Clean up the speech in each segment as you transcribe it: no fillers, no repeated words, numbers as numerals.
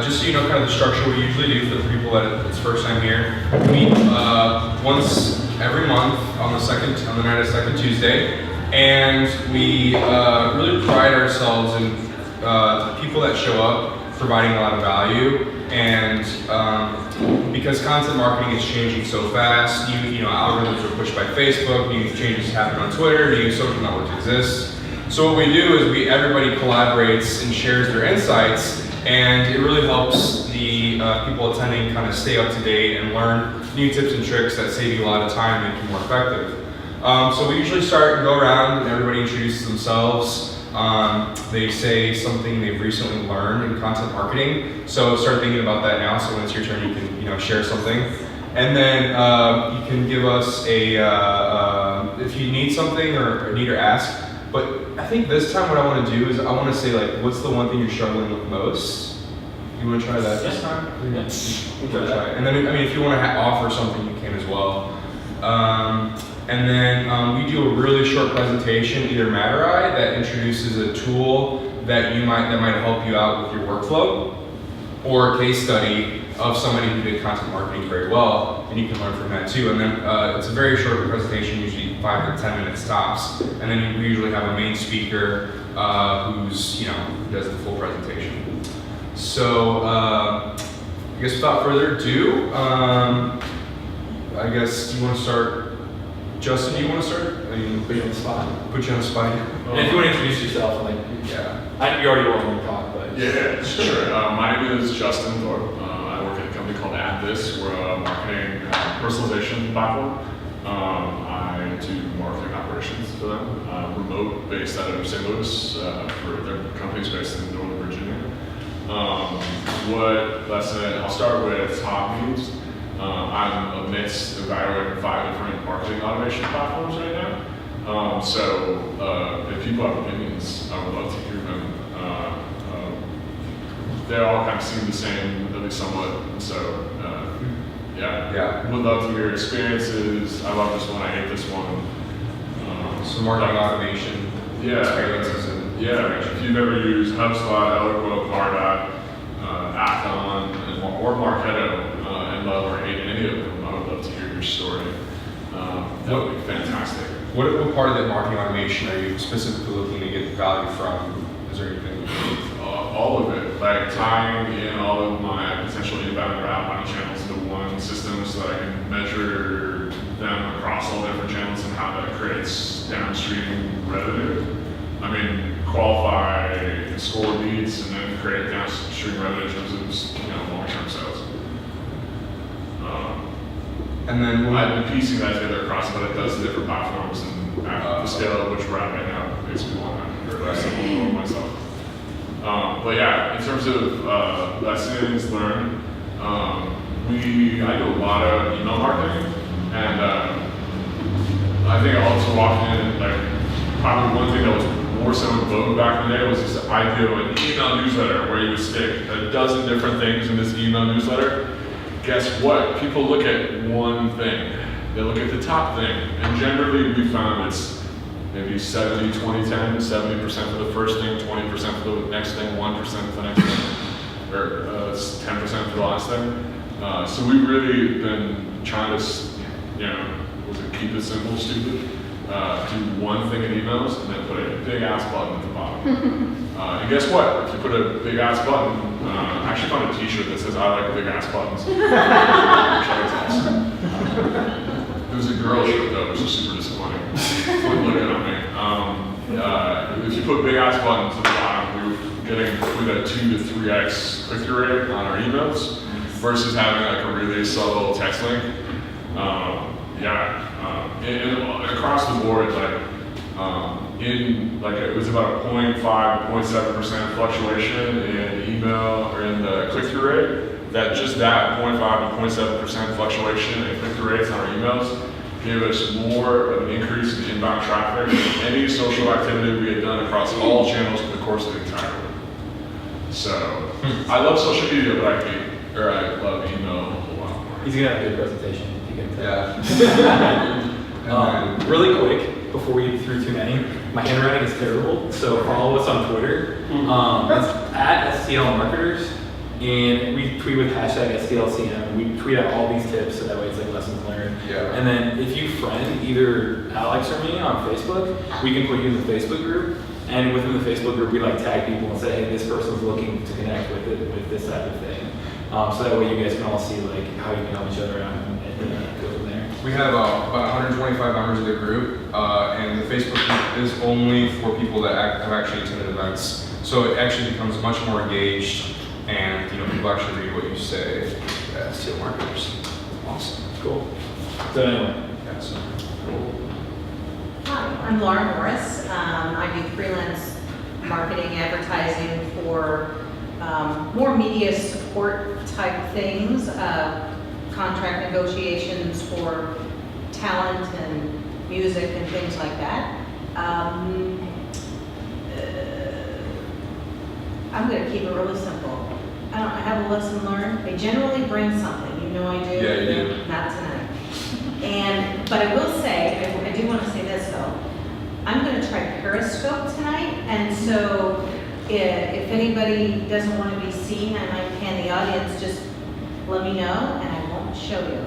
just so you know kind of the structure we usually do for the people that it's first time here, we meet once every month on the night of second Tuesday, and we really pride ourselves in people that show up providing a lot of value, and because content marketing is changing so fast, you know, algorithms are pushed by Facebook, new changes happen on Twitter, new social networks exist. So what we do is everybody collaborates and shares their insights, and it really helps the people attending kind of stay up to date and learn new tips and tricks that save you a lot of time and make you more effective. So we usually start and go around and everybody introduces themselves. They say something they've recently learned in content marketing. So start thinking about that now. So when it's your turn, you can share something, and then you can give us if you need something or need or ask. But I think this time what I want to do is I want to say like, what's the one thing you're struggling with most? You want to try that this time? Yeah. We'll try it. And then if you want to offer something, you can as well. And then we do a really short presentation, either Matt or I, that introduces a tool that might help you out with your workflow, or a case study of somebody who did content marketing very well, and you can learn from that too. And then it's a very short presentation, usually 5 to 10 minutes tops. And then we usually have a main speaker who does the full presentation. So I guess without further ado, I guess you want to start. Justin, do you want to start? Put you on the spot. Put you on the spot. And if you want to introduce yourself, you already want to talk, but yeah, sure. My name is Justin Thorp. I work at a company called This. We're a marketing personalization platform. I do marketing operations for them. Remote, based out of St. Louis. For their company's based in Northern Virginia. I'll start with top news. I'm amidst evaluating 5 different marketing automation platforms right now. So if people have opinions, I would love to hear them. They all kind of seem the same, at least somewhat. So would love to hear experiences. I love this one, I hate this one. So marketing automation experiences. If you've ever used HubSpot, Eloquent, Pardot, Athon, or Marketo, and love or hate any of them, I would love to hear your story. That would be fantastic. What part of that marketing automation are you specifically looking to get value from? Is there anything? All of it, like tying in all of my potential inbound or outbound channels into one system so that I can measure them across all different channels and how that creates downstream revenue. Qualify and score leads and then create downstream revenue in terms of long-term sales. And then I've been piecing that together across about a dozen different platforms, and at the scale at which we're at right now, basically 100 myself. In terms of lessons learned, I do a lot of email marketing, and I think also walking in, probably one thing that was more so in vogue back in the day was this idea of an email newsletter where you would stick a dozen different things in this email newsletter. Guess what? People look at one thing. They look at the top thing, and generally we found it's maybe 70, 20, 10, 70% for the first thing, 20% for the next thing, 1% for the next thing, or 10% for the last thing. So we've really been trying to, keep it simple, stupid, do one thing in emails, and then put a big ass button at the bottom. And guess what? If you put a big ass button, I actually found a t-shirt that says I like big ass buttons. It was a girl shirt though, which was super disappointing. Wouldn't look good on me. If you put big ass buttons at the bottom, we were getting a 2 to 3x click-through rate on our emails versus having a really subtle text link. And across the board, it was about a 0.5 to 0.7% fluctuation in email or in the click-through rate. That 0.5 to 0.7% fluctuation in click-through rates on our emails gave us more of an increase in inbound traffic than any social activity we had done across all channels for the course of the entire week. So I love social media, but I love email a whole lot more. He's gonna have a good presentation. If you can tell. Really quick, before we get through too many, my handwriting is terrible, so follow us on Twitter. It's at STL Marketers, and we tweet with hashtag STLCM. We tweet out all these tips, so that way it's like lessons learned. Yeah. And then if you friend either Alex or me on Facebook, we can put you in the Facebook group. And within the Facebook group, we like tag people and say, hey, this person's looking to connect with this type of thing. So that way you guys can all see like how you can help each other out and go from there. We have about 125 members of the group, and the Facebook group is only for people that have actually attended events. So it actually becomes much more engaged, and people actually read what you say as SEO marketers. Awesome. Cool. So anyway. Yeah, so. Hi, I'm Laura Morris. I do freelance marketing, advertising for more media support type things, contract negotiations for talent and music and things like that. I'm going to keep it really simple. I have a lesson learned. I generally bring something. I do. Yeah, you do. Not tonight. But I will say, I do want to say this though. I'm going to try Periscope tonight, and so if anybody doesn't want to be seen, I might pan the audience. Just let me know, and I won't show you.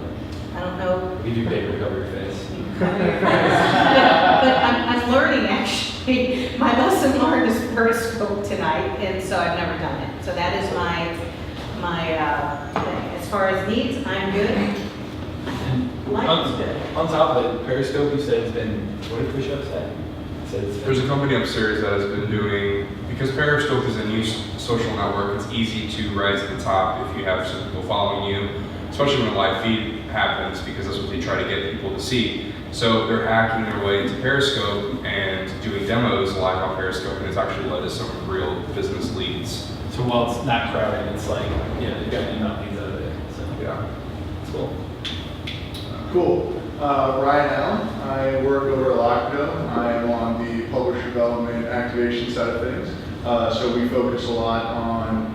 I don't know. We do paper cover your face. But I'm learning actually. My lesson learned is Periscope tonight, and so I've never done it. So that is my thing. As far as needs, I'm good. Life is good. On top of it, Periscope, you said it's been, what did push-up say? There's a company upstairs that has been doing, because Periscope is a new social network, it's easy to rise to the top if you have some people following you, especially when a live feed happens, because that's what they try to get people to see. So they're hacking their way into Periscope and doing demos live on Periscope, and it's actually led to some real business leads. So while it's not crowded, it's like, they've got email leads out of it. So Yeah. it's cool. Cool. Ryan Allen. I work over at Lockdown. I am on the publisher development activation side of things. So we focus a lot on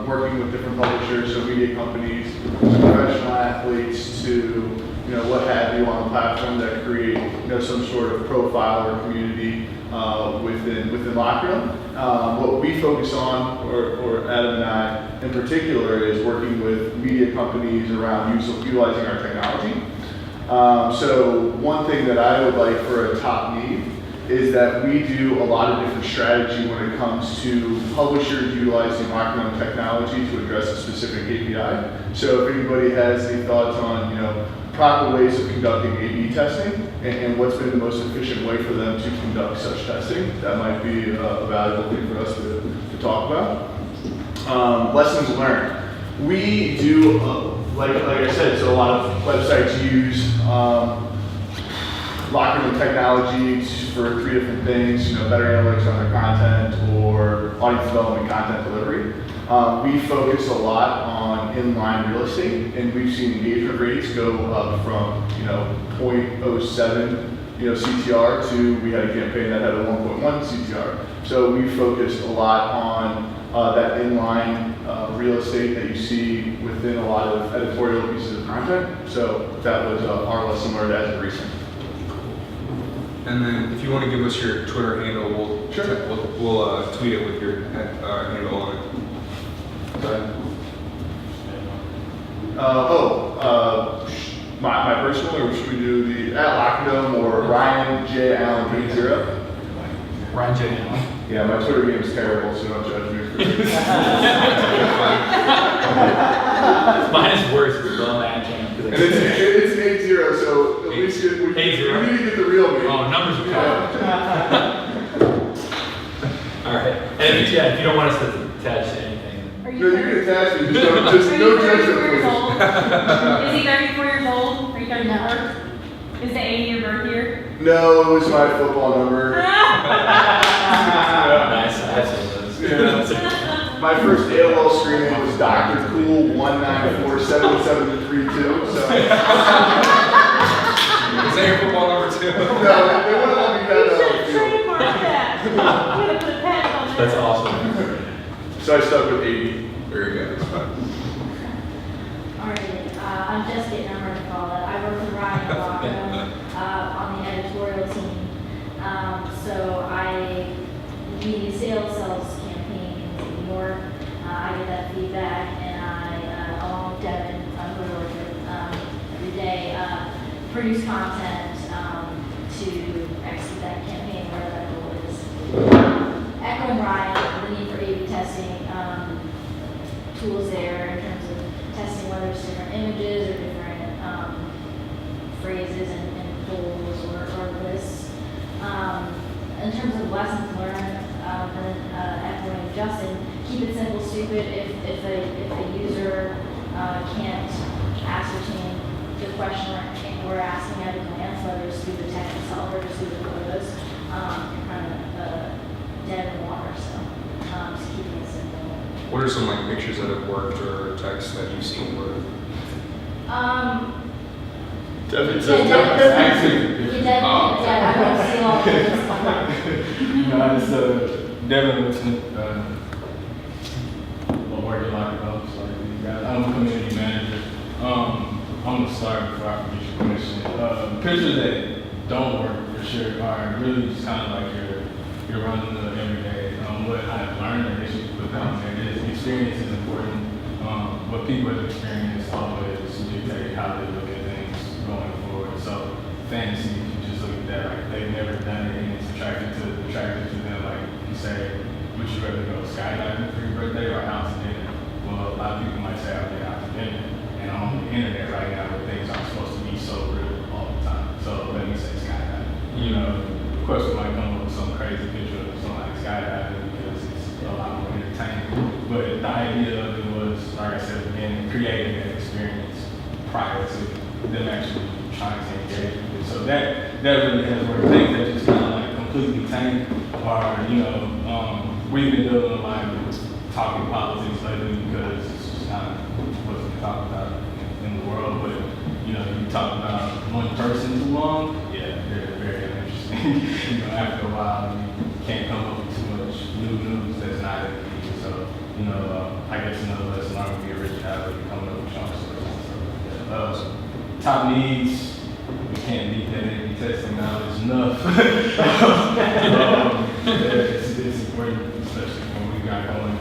working with different publishers, so media companies, professional athletes, to what have you on the platform that create some sort of profile or community within Lockdown. What we focus on, or Adam and I in particular, is working with media companies around utilizing our technology. So one thing that I would like for a top need is that we do a lot of different strategy when it comes to publishers utilizing Lockdown technology to address a specific API. So if anybody has any thoughts on proper ways of conducting A/B testing and what's been the most efficient way for them to conduct such testing, that might be a valuable thing for us to talk about. Lessons learned. We do, like I said, so a lot of websites use Lockdown technology for 3 different things, better analytics on their content or audience development, content delivery. We focus a lot on inline real estate, and we've seen engagement rates go up from 0.07 CTR to, we had a campaign that had a 1.1 CTR. So we focused a lot on that inline real estate that you see within a lot of editorial pieces of content. So that was our lesson learned as of recent. And then if you want to give us your Twitter handle, we'll tweet it with your handle on it. Go ahead. My personal, or should we do the at Lockdown or Ryan J. Allen 80? Ryan J. Allen. Yeah, my Twitter game is terrible, so don't judge me for this. Mine is worse, it's Lil Matt Jam. And it's 80, so at least we need to get the real me. Oh, numbers are All right. And if you don't want us to attach to anything. No, you can attach me, just no judgment, please. Is he 34 years old? Are you 34? Is the 80 your birth year? No, it was my football number. Nice. Yeah. My first AOL screen name was Dr. Cool 1947732. So. Is that your football number too? No, they wouldn't let me You have should that. trademark that. You gotta put a patent on that. That's awesome. So I stuck with 80. Very good. That's fine. Alright, I'm just getting over to call that. I work with Ryan Lockdown on the editorial team. So I lead sales campaigns and more. I get that feedback produce content to execute that campaign, whatever that goal is. Echoing Ryan, the need for A/B testing, tools there in terms of testing whether it's different images or different phrases and goals or lists. In terms of lessons learned, and echoing Justin, keep it simple, stupid. If a user can't ascertain the question we're asking at a glance, whether it's through the text itself or just through the photos, you're kind of dead in the water. So just keeping it simple. What are some like pictures that have worked or texts that you've seen work? Yeah, I don't see all of this. No, it's Devin Wilson, work at Locker House, I'm a community manager. I'm gonna start before I forget your question. Pictures that don't work for sure are really just kind of like your running the everyday. What I've learned, I guess you could put down there, is experience is important. What people have experienced always dictate how they look at things going forward. So fantasy, if you just look at that, like they've never done it and it's attracted to them. Like you say, would you rather go skydiving for your birthday or out to dinner? Well, a lot of people might say I'll get out to dinner. And I'm on the internet right now where things aren't supposed to be so real all the time. So let me say skydiving. You know, of course we might come up with some crazy picture of somebody skydiving because it's a lot more entertaining. But the idea of it was, like I said again, creating that experience prior to them actually trying to engage with it. So that really has worked. Things that just kind of like completely tank are, we've been doing a lot of talking politics lately because it's just not what's been talked about in the world. But, you talk about one person too long, yeah, they're very uninteresting. After a while, you can't come up with too much new news that's not in the media. So, I guess another lesson learned would be originality, coming up with your own stories and stuff like that. Top needs, we can't beat that A/B testing knowledge enough. It's important, especially when we got going.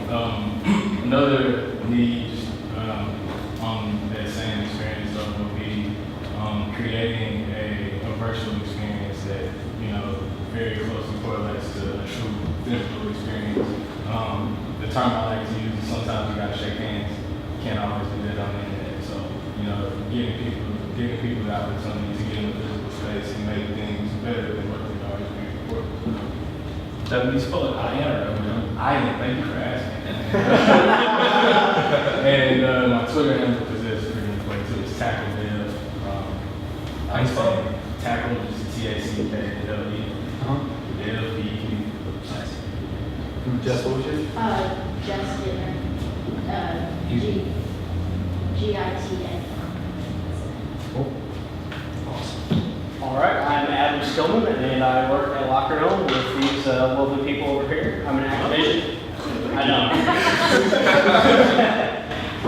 Another need, just on that same experience, though, would be creating a virtual experience that very closely correlates to a true physical experience. The term I like to use is sometimes you gotta shake hands. You can't always do that on the internet. So giving people the opportunity to get in the physical space and make things better than what they've always been before. That means spell it. I am. I am. Thank you for asking. And my Twitter handle, because that's pretty important too, is Tackle Dev. I spell it. Tackle is TACKLE. DLP. Jess, what was yours? Jess Gittner. GITN. Cool. Awesome. All right, I'm Adam Stillman, and I work at Locker Home with these lovely people over here. I'm an activation. I know.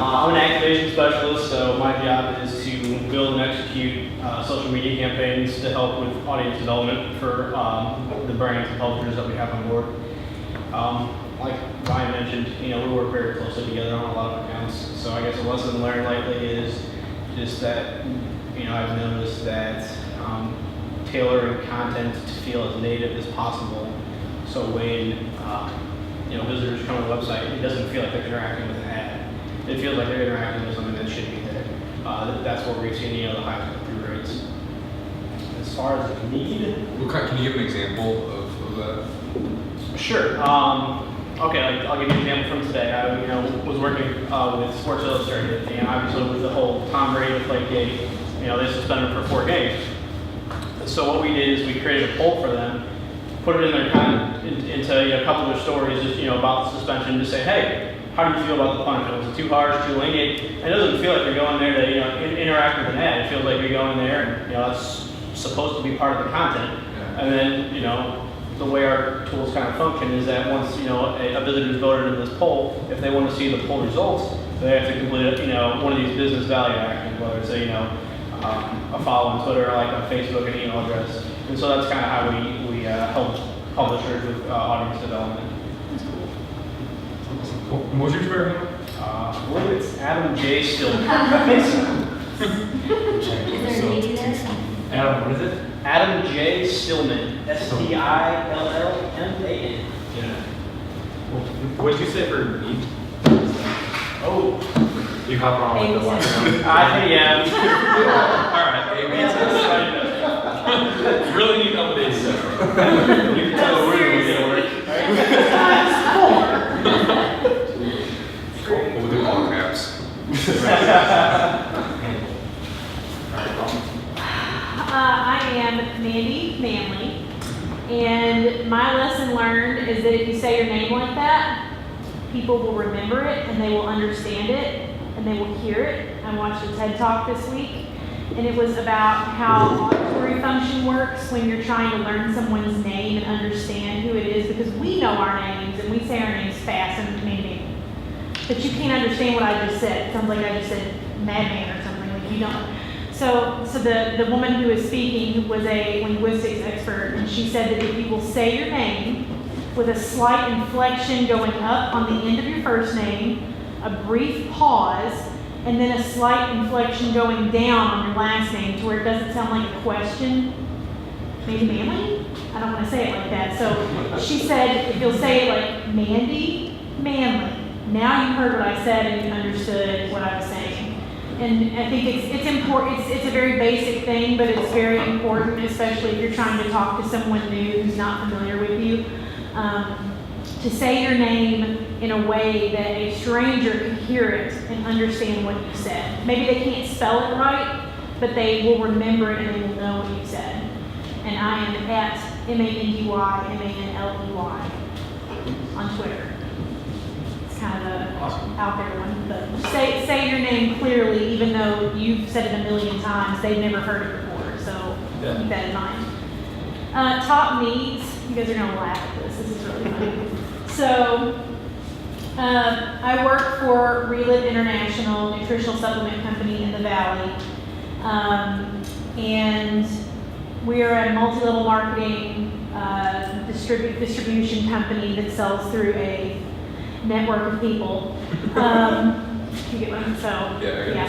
I'm an activation specialist, so my job is to build and execute social media campaigns to help with audience development for the brands and publishers that we have on board. Like Ryan mentioned, we work very closely together on a lot of accounts. So I guess a lesson learned lately is just that, I've noticed that tailoring content to feel as native as possible. So when, visitors come to the website, it doesn't feel like they're interacting with an ad. It feels like they're interacting with something that should be there. That's where we've seen, the high click-through rates. As far as the need, Can you give an example of that? sure. Okay, I'll give you an example from today. I was working with Sports Illustrated, and obviously with the whole Tom Brady Deflategate, they suspended him for 4 games. So what we did is we created a poll for them, put it in their into a couple of their stories, just about the suspension, to say, hey, how do you feel about the punishment? Was it too harsh, too lenient? And it doesn't feel like you're going there to interact with an ad. It feels like you're going there, and that's supposed to be part of the content. Yeah. And then the way our tools kind of function is that once a visitor is voted in this poll, if they want to see the poll results, they have to complete one of these business value actions, whether it's a follow on Twitter, like on Facebook, an email address. And so that's kind of how we help publishers with audience development. What was your Twitter handle? I believe it's Adam J. Stillman. Is there a meeting there? Adam, what is it? Adam J. Stillman, Stillman. Yeah. What did you say for me? Oh, You hop on like the last round. I am. All right, A/B test. You really need help with these. You can tell the word when we get work. We'll do all caps. I am Mandy Manley, and my lesson learned is that if you say your name like that, people will remember it and they will understand it and they will hear it. I watched a TED Talk this week, and it was about how auditory function works when you're trying to learn someone's name and understand who it is, because we know our names and we say our names fast and maybe, but you can't understand what I just said. It sounds like I just said madman or something, like you don't. So the woman who was speaking, who was a linguistics expert, and she said that if you will say your name with a slight inflection going up on the end of your first name, a brief pause, and then a slight inflection going down on your last name to where it doesn't sound like a question, maybe Manly? I don't want to say it like that. So she said, if you'll say it like Mandy, Manly, now you heard what I said and you understood what I was saying. And I think it's important. It's a very basic thing, but it's very important, especially if you're trying to talk to someone new who's not familiar with you, to say your name in a way that a stranger can hear it and understand what you said. Maybe they can't spell it right, but they will remember it and they will know what you said. And I am at MANDYMANLEY on Twitter. Kind of a out there one, but say your name clearly, even though you've said it a million times, they've never heard it before, so keep that in mind. Top needs, you guys are gonna laugh at this is really funny. So, I work for Relive International, nutritional supplement company in the Valley, and we are a multi-level marketing distribution company that sells through a network of people. You get one? So yeah.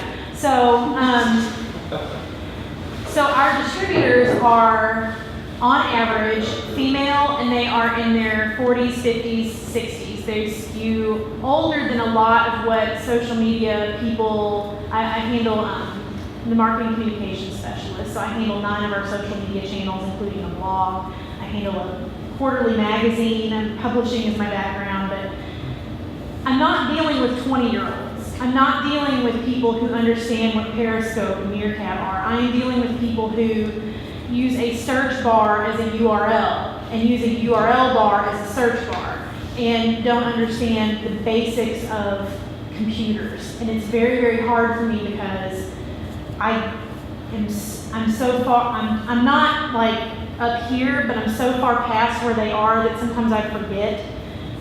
So our distributors are on average female, and they are in their 40s, 50s, 60s. They skew older than a lot of what social media people. I handle the marketing communications specialist, so I handle 9 of our social media channels, including a blog. I handle a quarterly magazine, and publishing is my background, but I'm not dealing with 20-year-olds. I'm not dealing with people who understand what Periscope and Meerkat are. I am dealing with people who use a search bar as a URL and use a URL bar as a search bar and don't understand the basics of computers. And it's very, very hard for me because I'm so far, I'm not like up here, but I'm so far past where they are that sometimes I forget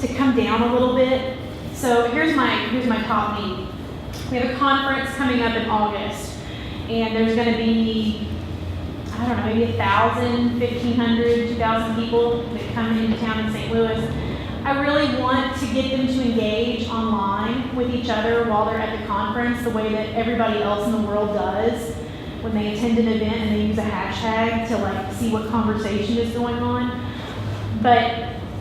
to come down a little bit. So here's my top need. We have a conference coming up in August, and there's going to be, I don't know, maybe 1,000, 1,500, 2,000 people that come into town in St. Louis. I really want to get them to engage online with each other while they're at the conference, the way that everybody else in the world does when they attend an event and they use a hashtag to like see what conversation is going on.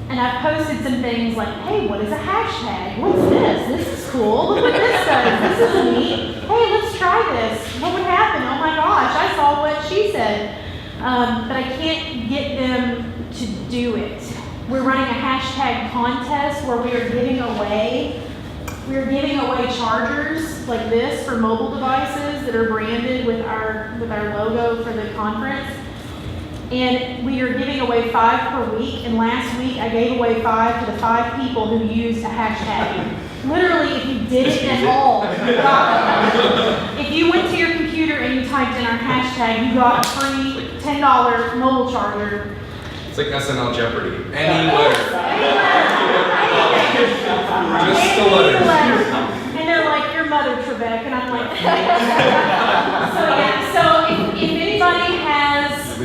And I've posted some things like, hey, what is a hashtag? What's this? This is cool. Look what this does. This is neat. Hey, let's try this. What would happen? Oh my gosh, I saw what she said. But I can't get them to do it. We're running a hashtag contest where we are giving away chargers like this for mobile devices that are branded with our logo for the conference. And we are giving away 5 per week, and last week I gave away 5 to the 5 people who used a hashtag. Literally, if you did it at all, you got it. If you went to your computer and you typed in our hashtag, you got a free $10 mobile charger. It's like SNL Jeopardy. Any letter. Just the letter. And they're like, your mother, Trebek, and I'm like, so if anybody has,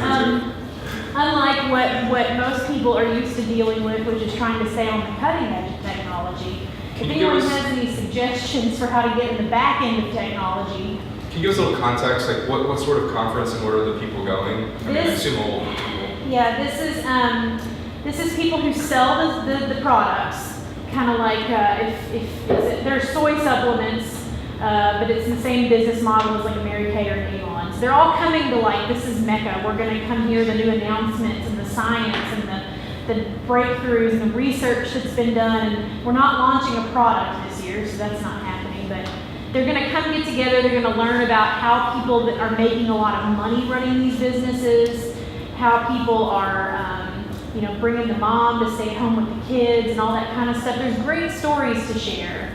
unlike what most people are used to dealing with, which is trying to stay on the cutting edge of technology, if anyone has any suggestions for how to get in the back end of technology, Can you give us a little context, like what sort of conference and where are the people going? I mean, I This- assume older people. Yeah, this is people who sell the products, kind of like they're soy supplements, but it's the same business model as like a Mary Kay or an Avon. So they're all coming to like, this is Mecca. We're going to come hear the new announcements and the science and the breakthroughs and the research that's been done. And we're not launching a product this year, so that's not happening. But they're going to come get together. They're going to learn about how people that are making a lot of money running these businesses, how people are, bringing the mom to stay home with the kids and all that kind of stuff. There's great stories to share.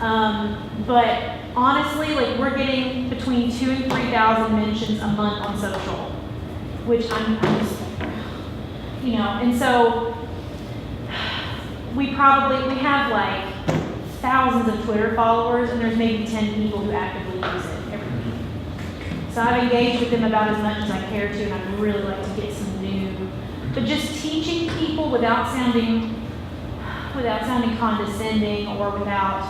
But honestly, like we're getting between 2,000 and 3,000 mentions a month on social, which I'm just, and so we have like thousands of Twitter followers, and there's maybe 10 people who actively use it every week. So I've engaged with them about as much as I care to, and I'd really like to get some new, but just teaching people without sounding condescending or without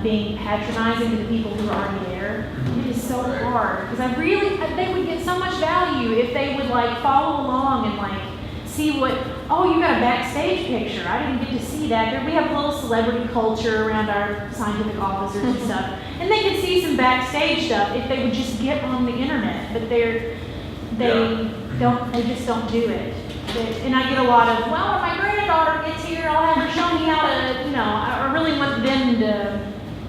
being patronizing to the people who are already there. It is so hard because they would get so much value if they would like follow along and like see what, oh, you got a backstage picture. I didn't get to see that. We have a little celebrity culture around our scientific officers and stuff. And they could see some backstage stuff if they would just get on the internet. But they just don't do it. And I get a lot of, well, when my granddaughter gets here, I'll have her show me how to, I really want them to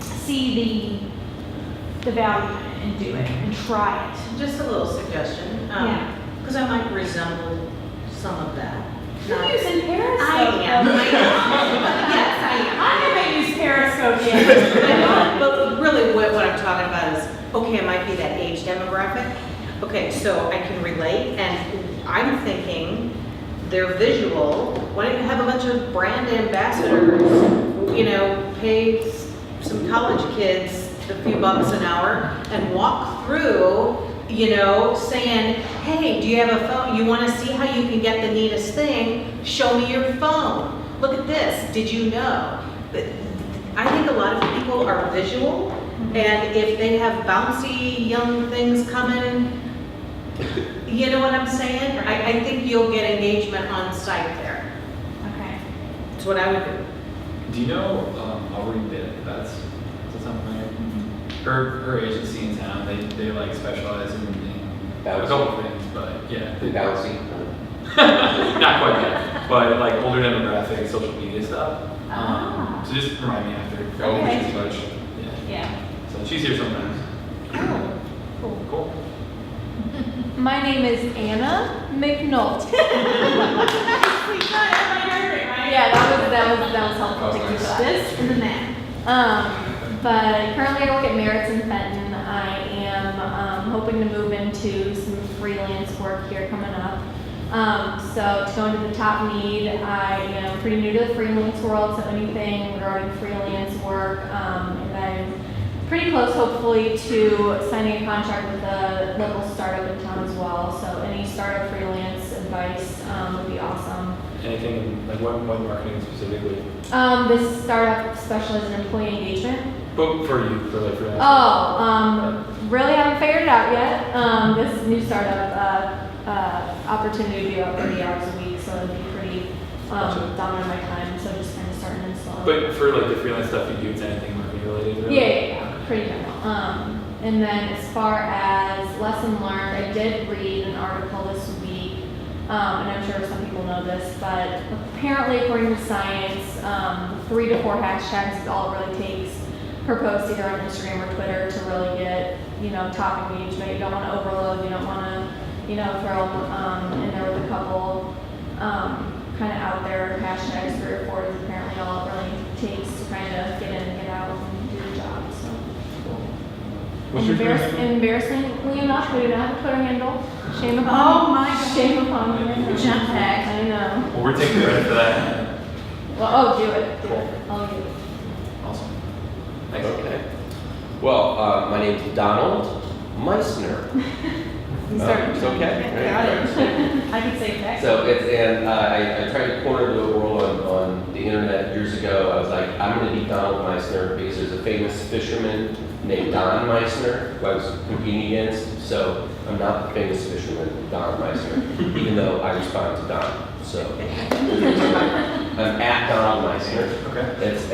see the value in it and do it and try it. Just a little suggestion. Yeah. Because I might resemble some of that. You're using Periscope. I am. Yes, I haven't used Periscope yet. But really what I'm talking about is, okay, I might be that age demographic. Okay, so I can relate, and I'm thinking they're visual. Why don't you have a bunch of brand ambassadors, pay some college kids a few bucks an hour and walk through, saying, hey, do you have a phone? You want to see how you can get the neatest thing? Show me your phone. Look at this. Did you know? I think a lot of people are visual, and if they have bouncy young things coming, you know what I'm saying? I think you'll get engagement on site there. Okay. That's what I would do. Do you know Aubrey Bit? That's something. Her agency in town. They like specialize in a couple of things, but yeah. Bouncy. Not quite yet, but like older demographic, social media stuff. So just remind me after. Okay. She's much. Yeah. So she's here sometimes. Cool. My name is Anna McNult. Yeah, that was helpful. Thank you for that. This and then that. But currently I work at Merritt's in Fenton. I am hoping to move into some freelance work here coming up. So to go into the top need, I am pretty new to the freelance world, so anything regarding freelance work, and I'm pretty close, hopefully, to signing a contract with a local startup in town as well. So any startup freelance advice would be awesome. Anything like what marketing specifically? This startup specializes in employee engagement. But for you, for like freelance. Really haven't figured it out yet. This new startup opportunity would be about 30 hours a week, so it'd be pretty dominant of my time. So just kind of starting and slow. But for like the freelance stuff you do, it's anything marketing related, really? Yeah, pretty general. And then as far as lesson learned, I did read an article this week, and I'm sure some people know this, but apparently according to science, 3 to 4 hashtags is all it really takes per post, either on Instagram or Twitter, to really get, top engagement. You don't want to overload, you don't want to, throw them in there with a couple kind of out there hashtags. 3 or 4 is apparently all it really takes to kind of get in and get out and do the job. So. What's your Twitter handle? Embarrassingly enough, we do not have a Twitter handle. Shame upon Oh my God. Shame upon me. Jump pack. I know. Well, we're taking credit for that. Well, do it. Cool. I'll do it. Awesome. Thanks. Okay. Well, my name's Donald Meissner. You start- It's okay. Got it. I could say that. So it's, and I tried to corner the world on the internet years ago. I was like, I'm going to be Donald Meissner because there's a famous fisherman named Don Meissner who I was competing against. So I'm not the famous fisherman, Don Meissner, even though I respond to Don. So I'm at Donald Meissner. Okay. That's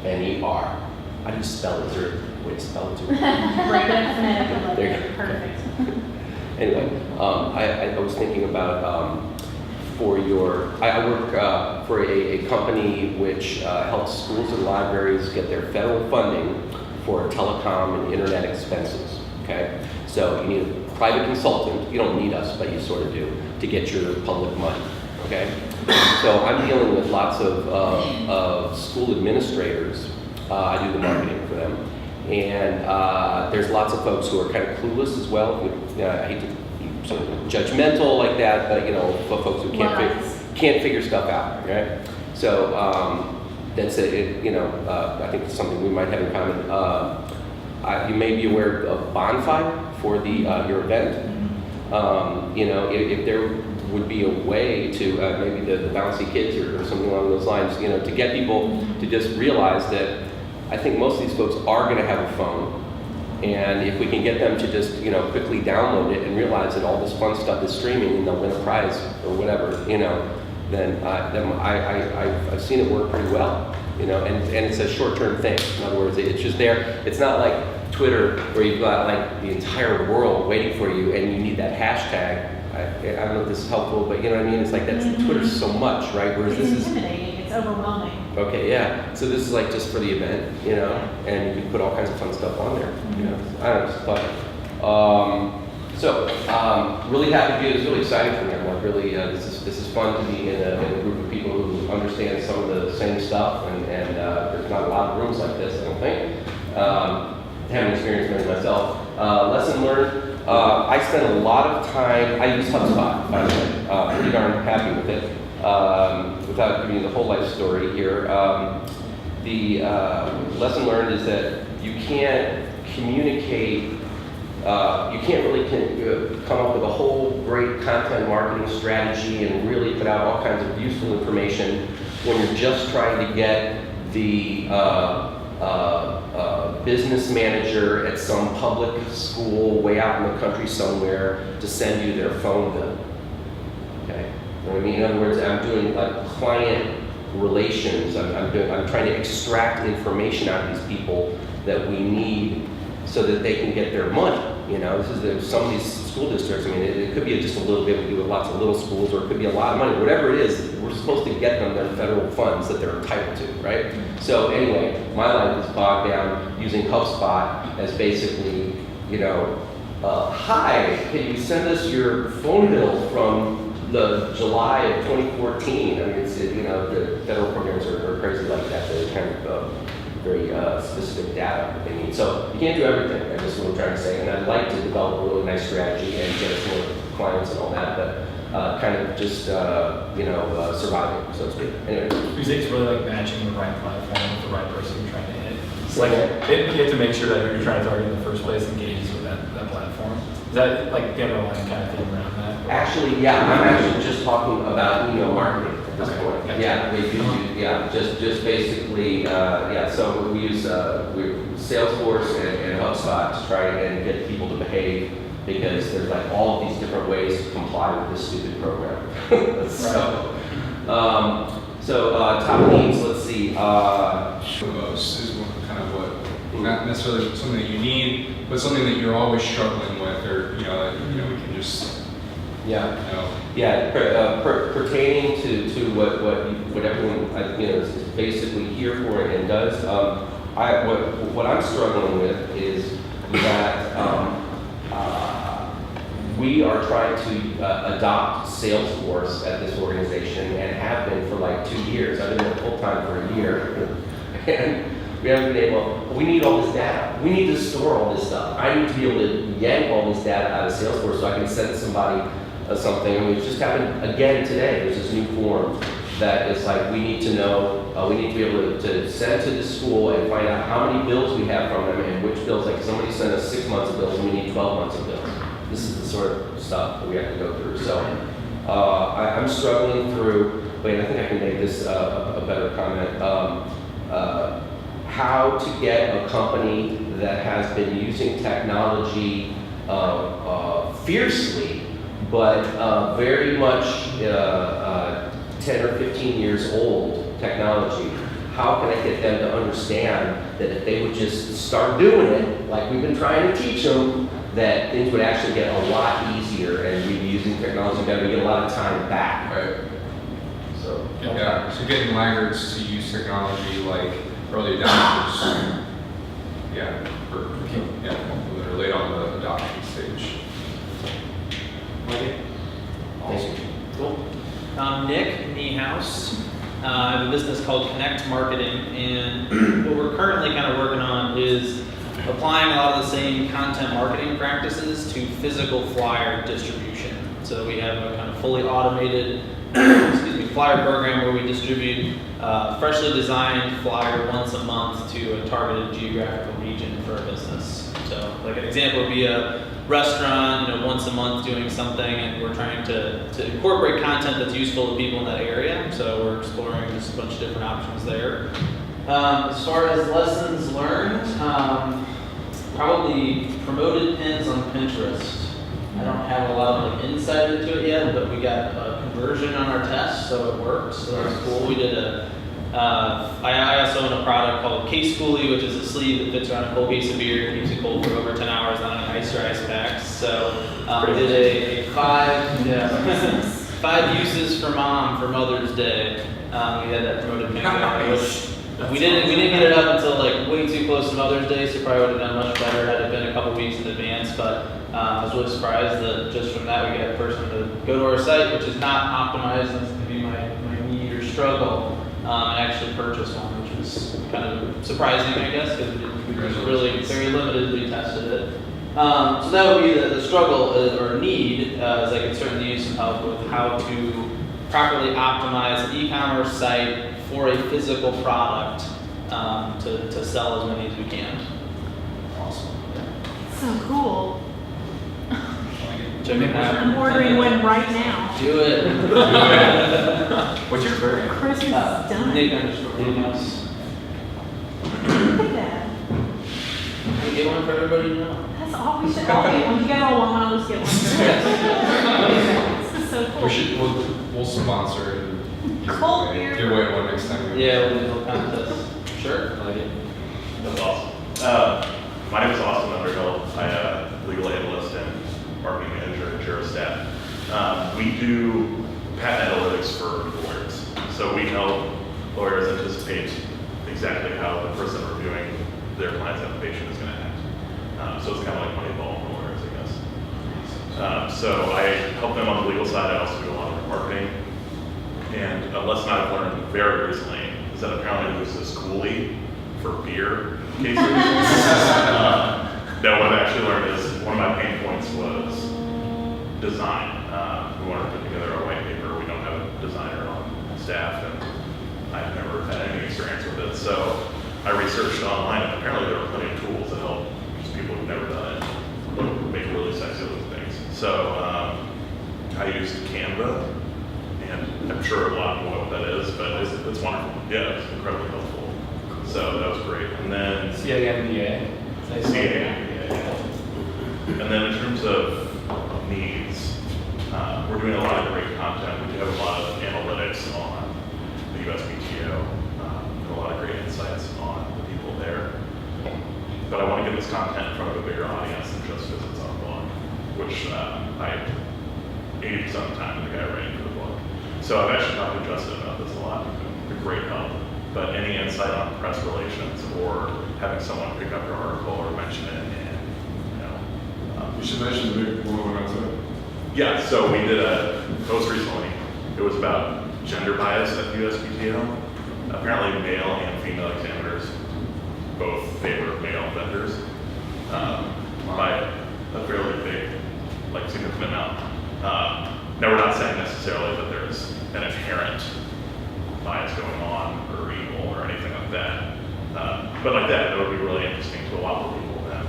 MEISSNER. How do you spell it? Is there a way to spell it? Break it up phonetically. There you go. Perfect. Anyway, I was thinking about for your, I work for a company which helps schools and libraries get their federal funding for telecom and internet expenses, okay? So you need a private consultant, you don't need us, but you sort of do, to get your public money, okay? So I'm dealing with lots of school administrators. I do the marketing for them. And there's lots of folks who are kind of clueless as well. I hate to be sort of judgmental like that, but you know, for folks who can't figure stuff out, right? So that's it. You know, I think it's something we might have in common. You may be aware of Bonfire for the your event. You know, if there would be a way to maybe the bouncy kids or something along those lines, you know, to get people to just realize that. I think most of these folks are going to have a phone, and if we can get them to just, you know, quickly download it and realize that all this fun stuff is streaming and they'll win a prize or whatever, you know, then I've seen it work pretty well, you know, and it's a short-term thing. In other words, it's just there. It's not like Twitter where you've got like the entire world waiting for you and you need that hashtag. I don't know if this is helpful, but you know what I mean? It's like that's Twitter's so much, right? Whereas It's this is intimidating. It's overwhelming. okay, yeah. So this is like just for the event, you know, and you can put all kinds of fun stuff on there, you know. I don't know, it's fun. Really happy to do this. Really exciting for me. I'm like really, this is fun to be in a group of people who understand some of the same stuff, and there's not a lot of rooms like this, I don't think. Haven't experienced many myself. Lesson learned. I spent a lot of time. I use HubSpot, by the way. Pretty darn happy with it. Without giving you the whole life story here, the lesson learned is that you can't communicate, you can't really come up with a whole great content marketing strategy and really put out all kinds of useful information when you're just trying to get the business manager at some public school way out in the country somewhere to send you their phone bill. Okay? You know what I mean? In other words, I'm doing like client relations. I'm trying to extract information out of these people that we need so that they can get their money. You know, some of these school districts. I mean, it could be just a little bit. We do with lots of little schools, or it could be a lot of money. Whatever it is, we're supposed to get them their federal funds that they're entitled to, right? So anyway, my life is bogged down using HubSpot as basically, you know, hi, can you send us your phone bill from the July of 2014? I mean, it's, you know, the federal programs are crazy like that. They're kind of very specific data that they need. So you can't do everything, I guess what I'm trying to say. And I'd like to develop a really nice strategy and get us more clients and all that, but kind of just, you know, surviving, so to speak. Anyway. You think it's really like matching the right platform with the right person you're trying to hit? It's like, Okay. you have to make sure that who you're trying to target in the first place engages with that platform. Is that like the underlying kind of thing around that? Actually, yeah, I'm actually just talking about email marketing at this point. Gotcha. Yeah, we do, yeah, just basically, yeah, so we use Salesforce and HubSpot to try and get people to behave, because there's like all of these different ways to comply with this stupid program. Top needs, let's see. Most is kind of what, not necessarily something that you need, but something that you're always struggling with, or we can just, pertaining to what everyone is basically here for and does. What I'm struggling with is that we are trying to adopt Salesforce at this organization and have been for like 2 years. I've been there full time for a year, and we haven't been able. We need all this data. We need to store all this stuff. I need to be able to yank all this data out of Salesforce so I can send somebody something. I mean, it just happened again today. There's this new form that is like, we need to know, we need to be able to send to the school and find out how many bills we have from them and which bills, like somebody sent us 6 months of bills and we need 12 months of bills. This is the sort of stuff that we have to go through. So I'm struggling through, wait, I think I can make this a better comment. How to get a company that has been using technology fiercely, but very much 10 or 15 years old technology. How can I get them to understand that if they would just start doing it, like we've been trying to teach them, that things would actually get a lot easier and we'd be using technology better, we get a lot of time back. Right. So, Yeah, so getting laggards to use technology like early adopters, they're late on the adoption stage. awesome. Cool. I'm Nick Niehaus. I have a business called Connect Marketing, and what we're currently kind of working on is applying a lot of the same content marketing practices to physical flyer distribution. So we have a kind of fully automated flyer program where we distribute freshly designed flyer once a month to a targeted geographical region for a business. So like an example would be a restaurant, once a month doing something, and we're trying to incorporate content that's useful to people in that area. So we're exploring just a bunch of different options there. As far as lessons learned, probably promoted pins on Pinterest. I don't have a lot of insight into it yet, but we got a conversion on our test, so it worked. So that was cool. We did I also own a product called Case Coolie, which is a sleeve that fits around a cold case of beer, keeps it cold for over 10 hours on an ice or ice packs. So we did a 5 uses for mom for Mother's Day. We had that promoted pin going, which we didn't get it up until like way too close to Mother's Day, so probably would have done much better had it been a couple weeks in advance. But I was really surprised that just from that we get a person to go to our site, which is not optimized, and this could be my need or struggle, and actually purchase one, which was kind of surprising, I guess, because we just really very limitedly tested it. So that would be the struggle or need, is I could certainly use some help with how to properly optimize an e-commerce site for a physical product to sell as many as we can. Awesome. So cool. Check it out. I'm ordering one right now. Do it. What's your variant? Christmas is done. Nick _Niehaus. Look at that. Can we get one for everybody to know? That's all. We should all get one. You guys all want one, I'll just get one. This is so cool. We'll sponsor it and Cold beer. give away one next time. Yeah, we'll do a little contest. Sure. I like it. That's awesome. My name is Austin Underhill. I'm legal analyst and marketing manager at Gerostat. We do patent analytics for lawyers. So we help lawyers anticipate exactly how the person reviewing their client's application is going to act. So it's kind of like Moneyball for lawyers, I guess. So I help them on the legal side. I also do a lot of marketing. And a lesson I've learned very recently is that apparently there's this coolie for beer cases. That what I've actually learned is one of my pain points was design. We wanted to put together a white paper. We don't have a designer on staff, and I've never had any experience with it. So I researched online, and apparently there are plenty of tools that help just people who've never done it make really sexy looking things. So I used Canva. And I'm sure a lot more what that is, but it's wonderful. Yeah, it's incredibly helpful. So that was great. And then CAMPA. And then in terms of needs, we're doing a lot of great content. We do have a lot of analytics on the USPTO, and a lot of great insights on the people there. But I want to get this content in front of a bigger audience than just because it's on a blog, which 80% of the time I'm the guy writing for the blog. So I've actually talked to Justin about this a lot. He's been great help. But any insight on press relations or having someone pick up your article or mention it, and You should mention the big one when I was there. yeah. So we did a post recently. It was about gender bias at the USPTO. Apparently, male and female examiners both favor male vendors by a fairly big, significant amount. Now, we're not saying necessarily that there's an inherent compliance going on or evil or anything like that. But like that would be really interesting to a lot more people than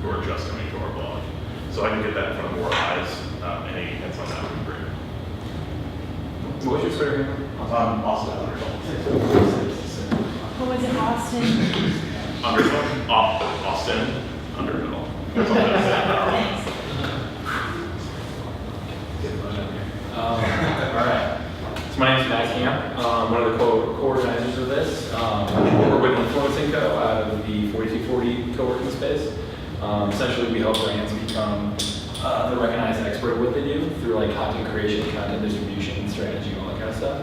who are just coming to our blog. So I can get that in front of more eyes. Any hints on that would be great. What was your Twitter handle? Austin Underhill. What was it, Austin? Underhill? Austin Underhill. That's all I'm gonna say. Thanks. All right. So my name is Matt Camp. I'm one of the co-organizers of this. We're with Influencing Co. out of the 4240 co-working space. Essentially, we help brands become the recognized expert at what they do through like content creation, content distribution, strategy, all that kind of stuff.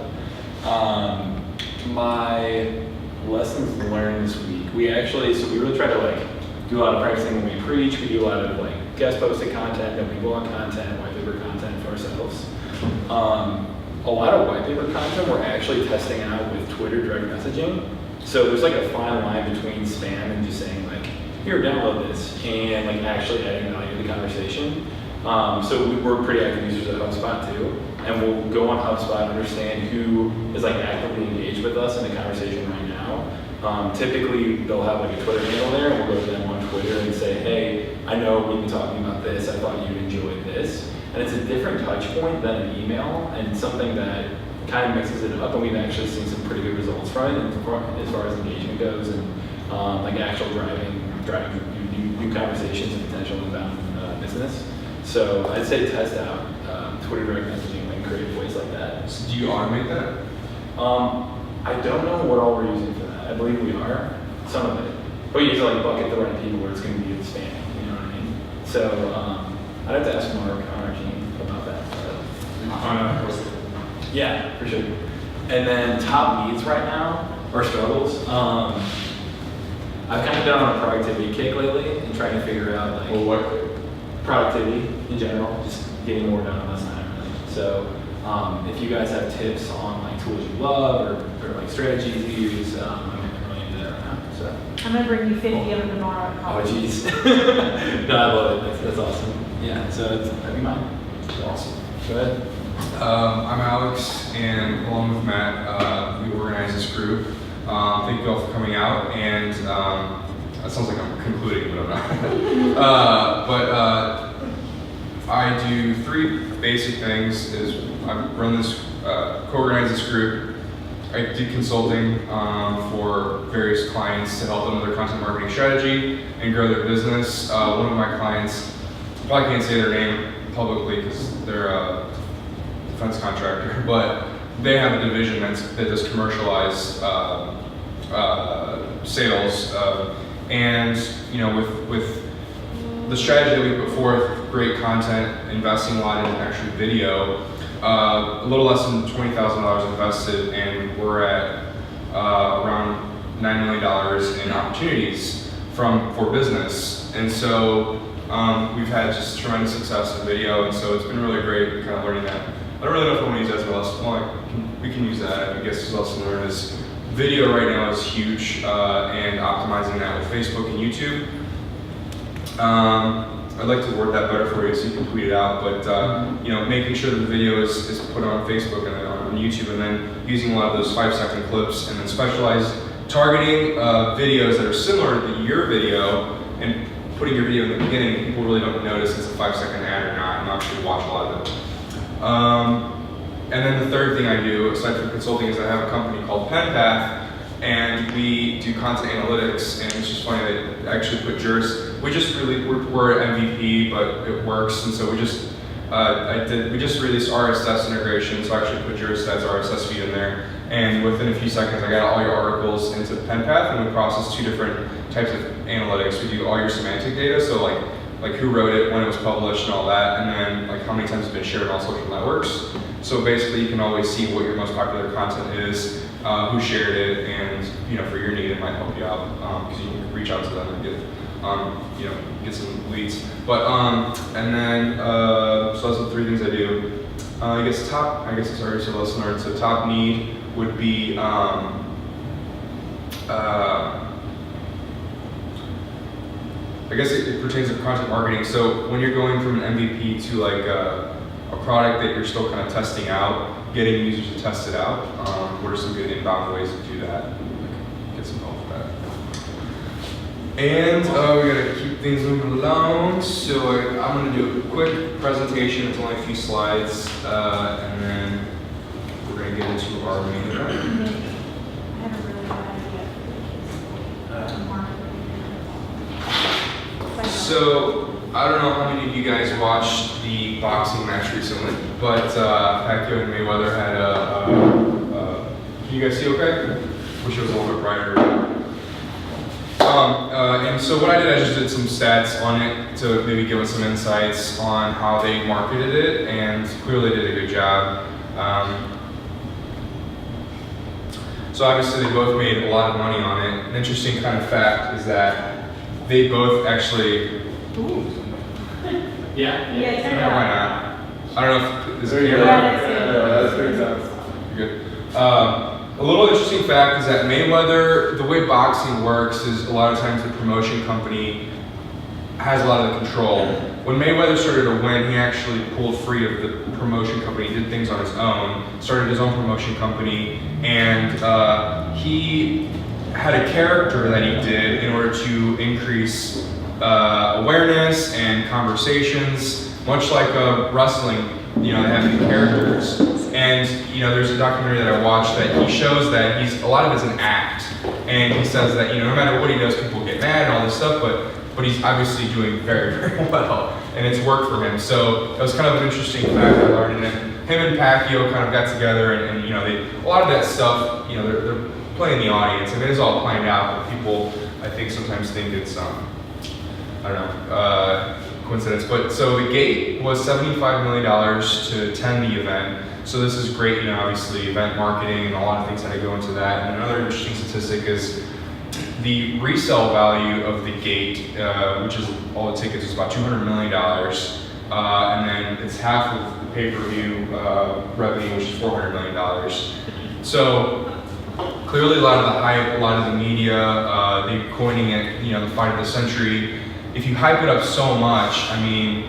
My lessons learned this week. We really try to like do a lot of practicing when we preach. We do a lot of like guest posted content, then we blog content, white paper content for ourselves. A lot of white paper content we're actually testing out with Twitter direct messaging. So there's like a fine line between spam and just saying like, here, download this, and like actually adding value to the conversation. So we're pretty active users of HubSpot too, and we'll go on HubSpot and understand who is like actively engaged with us in the conversation right now. Typically, they'll have like a Twitter handle there, and we'll go to them on Twitter and say, hey, I know we've been talking about this, I thought you'd enjoy this. And it's a different touch point than an email, and something that kind of mixes it up, and we've actually seen some pretty good results from it as far as engagement goes, and like actual driving new conversations and potential inbound business. So I'd say test out Twitter direct messaging and creative ways like that. So do you automate that? I don't know what all we're using for that. I believe we are, some of it. But you use like bucket the right people where it's going to be the spam, you know what I mean? So I'd have to ask Mark on our team about that. Yeah, for sure. And then top needs right now, or struggles. I've kind of been on a productivity kick lately and trying to figure out like What? productivity in general, just getting more done in less time. Really. So if you guys have tips on like tools you love or like strategies you use, I'm really into that right now. So. I'm gonna bring you 50 of them tomorrow. Oh jeez. No, I love it. That's awesome. Yeah, so that'd be mine. Awesome. Go ahead. I'm Alex, and along with Matt, we organize this group. Thank you all for coming out, and that sounds like I'm concluding, but I'm not. I do three basic things: is I run this, co-organize this group. I do consulting for various clients to help them with their content marketing strategy and grow their business. One of my clients, I probably can't say their name publicly because they're a defense contractor, but they have a division that does commercialized sales, and you know, with the strategy that we put forth, great content, investing a lot in actual video, a little less than $20,000 invested, and we're at around $9 million in opportunities for business. And so we've had just tremendous success in video, and so it's been really great kind of learning that. I don't really know if I want to use that as well. We can use that. I guess as well to learn is video right now is huge, and optimizing that with Facebook and YouTube. I'd like to word that better for you so you can tweet it out, but you know, making sure that the video is put on Facebook and then on YouTube, and then using a lot of those 5-second clips, and then specialized targeting videos that are similar to your video, and putting your video in the beginning. People really don't notice it's a 5-second ad or not, and actually watch a lot of it. And then the third thing I do, aside from consulting, is I have a company called PenPath, and we do content analytics. And it's just funny that I actually put Juris. We're MVP, but it works, and so we just released RSS integration, so I actually put Juris' RSS feed in there. And within a few seconds, I got all your articles into PenPath, and we process 2 different types of analytics. We do all your semantic data, so like who wrote it, when it was published, and all that, and then like how many times it's been shared on social networks. So basically, you can always see what your most popular content is, who shared it, and you know, for your need, it might help you out because you can reach out to them and get get some leads. But and then so that's the 3 things I do. I guess it's already so lesson learned. So top need would be I guess it pertains to content marketing. So when you're going from an MVP to like a product that you're still kind of testing out, getting users to test it out. What are some good inbound ways to do that? Get some help with that. And we gotta keep things moving along. So I'm gonna do a quick presentation. It's only a few slides, and then we're gonna get into our main event. I have a really bad idea. So I don't know how many of you guys watched the boxing match recently, but Pacquiao and Mayweather had can you guys see okay? Wish it was a little bit brighter. And so what I did, I just did some stats on it to maybe give us some insights on how they marketed it, and clearly did a good job. So obviously they both made a lot of money on it. An interesting kind of fact is that they both actually. Yeah. Yeah, turn it Why on. not? I don't know if is There it you go. camera? Yeah, that's good. That's pretty You're good. A little interesting fact is that Mayweather, the way boxing works is a lot of times the promotion company has a lot of the control. When Mayweather started to win, he actually pulled free of the promotion company, did things on his own, started his own promotion company, and he had a character that he did in order to increase awareness and conversations, much like wrestling. They have these characters. And there's a documentary that I watched that he shows that a lot of it's an act, and he says that no matter what he does, people get mad and all this stuff, but he's obviously doing very, very well, and it's worked for him. So it was kind of an interesting fact I learned, and then him and Pacquiao kind of got together, and a lot of that stuff, they're playing the audience. I mean, it's all planned out, but people, I think, sometimes think it's I don't know, coincidence. But so the gate was $75 million to attend the event. So this is great, obviously event marketing and a lot of things that go into that. And another interesting statistic is the resale value of the gate, which is all the tickets, is about $200 million. And then it's half of the pay-per-view revenue, which is $400 million. So clearly a lot of the hype, a lot of the media, they're coining it, the fight of the century. If you hype it up so much, I mean,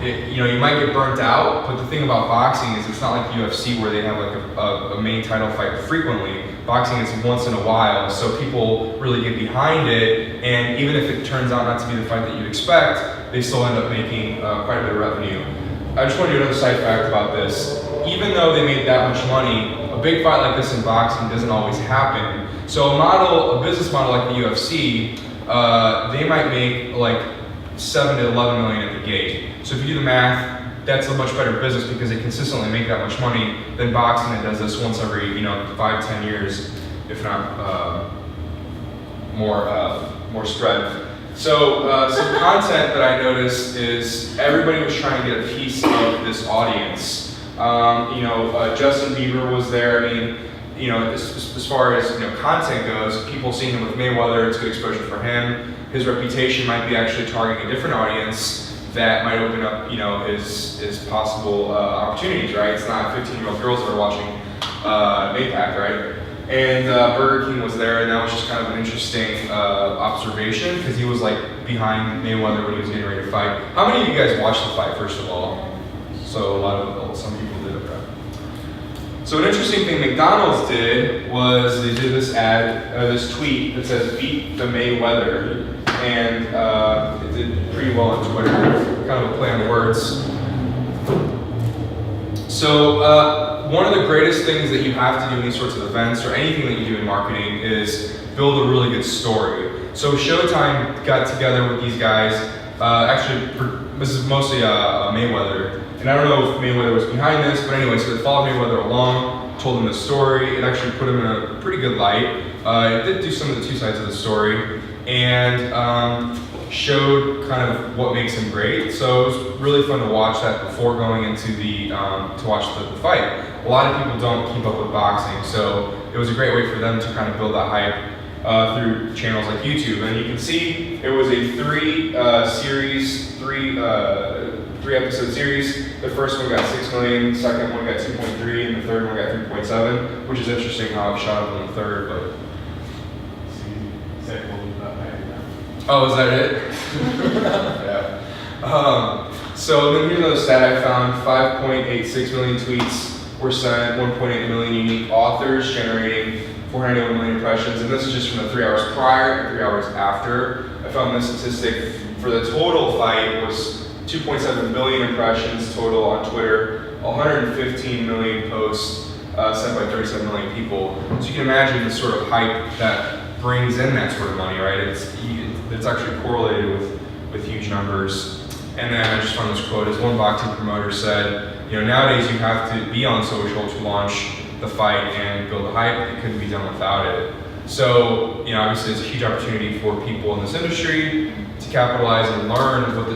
you might get burnt out, but the thing about boxing is it's not like UFC where they have like a main title fight frequently. Boxing is once in a while, so people really get behind it, and even if it turns out not to be the fight that you'd expect, they still end up making quite a bit of revenue. I just want to do another side fact about this. Even though they made that much money, a big fight like this in boxing doesn't always happen. So a business model like the UFC, they might make like 7 to 11 million at the gate. So if you do the math, that's a much better business because they consistently make that much money than boxing that does this once every 5-10 years, if not more spread. So some content that I noticed is everybody was trying to get a piece of this audience. Justin Bieber was there. I mean, as far as content goes, people seeing him with Mayweather, it's good exposure for him. His reputation might be actually targeting a different audience that might open up, his possible opportunities, right? It's not 15-year-old girls that are watching Maypac, right? And Burger King was there, and that was just kind of an interesting observation because he was like behind Mayweather when he was getting ready to fight. How many of you guys watched the fight, first of all? So some people did, okay. So an interesting thing McDonald's did was they did this this tweet that says "Beat the Mayweather," and it did pretty well on Twitter. Kind of a play on words. So one of the greatest things that you have to do in these sorts of events or anything that you do in marketing is build a really good story. So Showtime got together with these guys. Actually, this is mostly Mayweather. And I don't know if Mayweather was behind this, but anyway, so they followed Mayweather along, told him the story. It actually put him in a pretty good light. It did do some of the two sides of the story and showed kind of what makes him great. So it was really fun to watch that before going into to watch the fight. A lot of people don't keep up with boxing, so it was a great way for them to kind of build that hype through channels like YouTube. And you can see it was a three episode series. The first one got 6 million, the second one got 2.3, and the third one got 3.7, which is interesting how it shot up in the third, but. Oh, is that it? Yeah. So then here's another stat I found, 5.86 million tweets were sent, 1.8 million unique authors, generating 491 million impressions, and this is just from the 3 hours prior and 3 hours after. I found this statistic for the total fight was 2.7 billion impressions total on Twitter, 115 million posts sent by 37 million people. So you can imagine the sort of hype that brings in that sort of money, right? It's actually correlated with huge numbers. And then I just found this quote, as one bhakti promoter said, nowadays you have to be on social to launch the fight and build the hype. It couldn't be done without it. So, obviously it's a huge opportunity for people in this industry to capitalize and learn what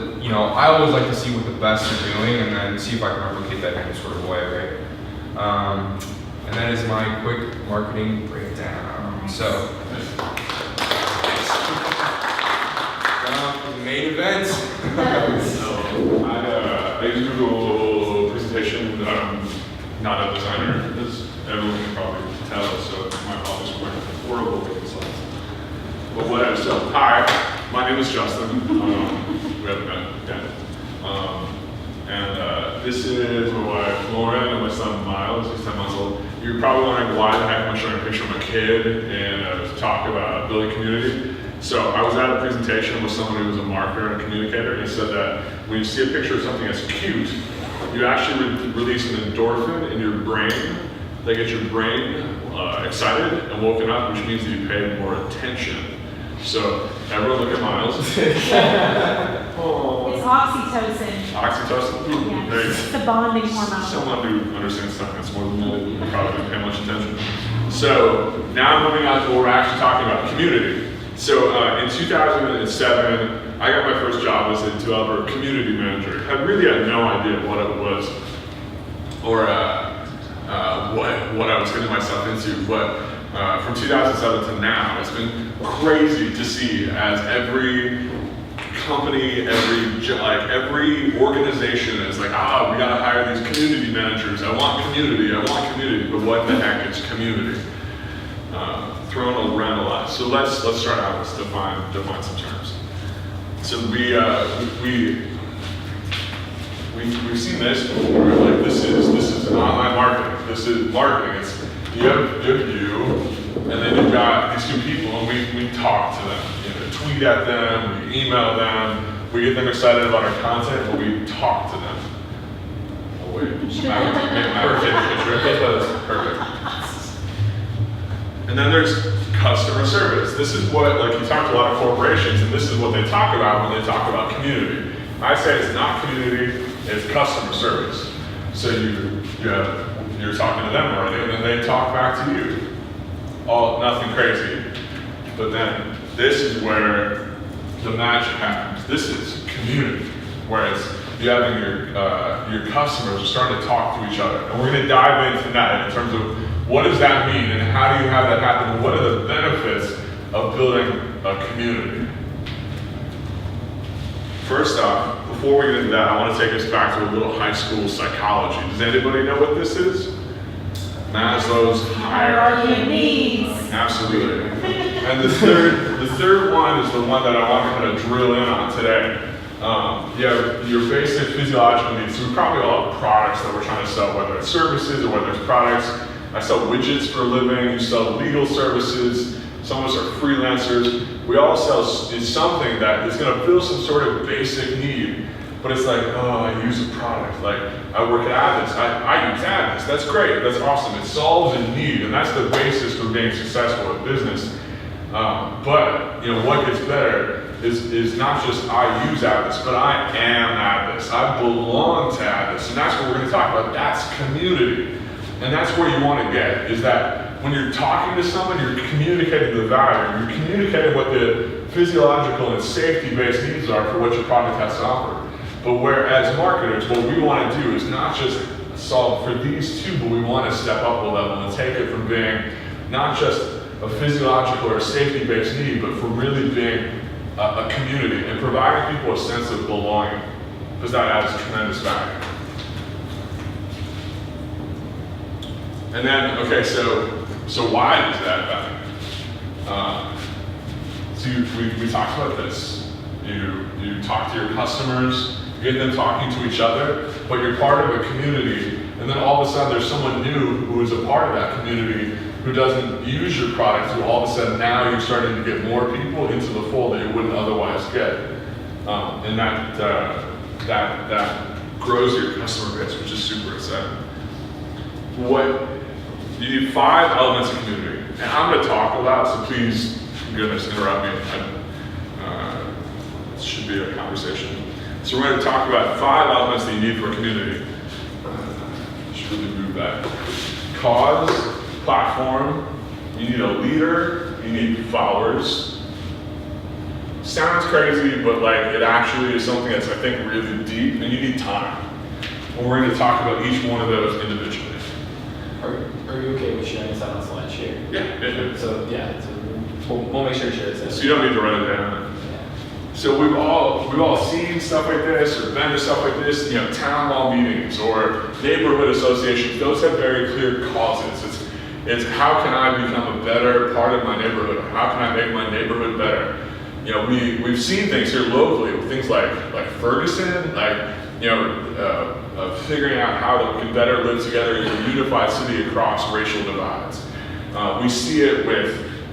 I always like to see what the best are doing and then see if I can replicate that in any sort of way, right? And that is my quick marketing breakdown. So, the main event. So I use Google presentation. I'm not a designer, as everyone can probably tell, so my apologies for my horrible looking slides. But whatever, so hi, my name is Justin. We haven't met yet. This is my wife Lauren and my son Miles, he's 10 months old. You're probably wondering why the heck am I showing a picture of my kid and talk about building community. So I was at a presentation with someone who was a marketer and a communicator, and he said that when you see a picture of something that's cute, you actually release an endorphin in your brain that gets your brain excited and woken up, which means that you pay more attention. So everyone look at Miles. Oh. It's oxytocin. Oxytocin? Yeah, There you it's the bonding hormone. Someone who understands science more than me probably didn't pay much attention. So now I'm moving on to what we're actually talking about, community. So in 2007, I got my first job as a developer community manager. I really had no idea what it was or what I was getting myself into, but from 2007 to now, it's been crazy to see as every company, every organization is like, we gotta hire these community managers. I want community, but what the heck is community? Thrown around a lot. So let's start out. Let's define some terms. So we've seen this before. Like this is online marketing. This is marketing. It's you have you, and then you've got these two people, and we talk to them. Tweet at them, we email them, we get them excited about our content, but we talk to them. Oh wait, perfect. And then there's customer service. This is what, you talk to a lot of corporations, and this is what they talk about when they talk about community. I say it's not community, it's customer service. So you're talking to them already, and then they talk back to you. Nothing crazy. But then this is where the magic happens. This is community, where you having your customers are starting to talk to each other. And we're gonna dive into that in terms of what does that mean and how do you have that happen and what are the benefits of building a community? First off, before we get into that, I want to take us back to a little high school psychology. Does anybody know what this is? Maslow's hierarchy of needs. Absolutely. And the third one is the one that I want to kind of drill in on today. You have your basic physiological needs. So we probably all have products that we're trying to sell, whether it's services or whether it's products. I sell widgets for a living, you sell legal services, some of us are freelancers. We all sell something that is gonna fill some sort of basic need, but it's like, I use a product. Like, I work at Avis, I use Avis, that's great, that's awesome. It solves a need, and that's the basis for being successful at business. But, what gets better is not just I use Avis, but I am Avis. I belong to Avis, and that's what we're gonna talk about. That's community. And that's where you want to get, is that when you're talking to someone, you're communicating the value, you're communicating what the physiological and safety-based needs are for what your product has to offer. But whereas marketers, what we want to do is not just solve for these two, but we want to step up a level and take it from being not just a physiological or safety-based need, but from really being a community and providing people a sense of belonging, because that adds tremendous value. And then, okay, so why does that matter? So we talked about this. You talk to your customers, you get them talking to each other, but you're part of a community and then all of a sudden there's someone new who is a part of that community who doesn't use your product, who all of a sudden now you're starting to get more people into the fold that you wouldn't otherwise get. And that grows your customer base, which is super exciting. You need 5 elements of community. And I'm gonna talk a lot, so please, goodness, interrupt me. It should be a conversation. So we're gonna talk about 5 elements that you need for a community. Should really move that. Cause, platform, you need a leader, you need followers. Sounds crazy, but like it actually is something that's, I think, really deep, and you need time. And we're gonna talk about each one of those individually. Are you okay with sharing this out on SlideShare? Yeah. So we'll make sure to share this. So you don't need to run it down. So we've all seen stuff like this, or been to stuff like this, town hall meetings or neighborhood associations. Those have very clear causes. It's how can I become a better part of my neighborhood? How can I make my neighborhood better? We've seen things here locally, with things like Ferguson, figuring out how that we can better live together as a unified city across racial divides. We see it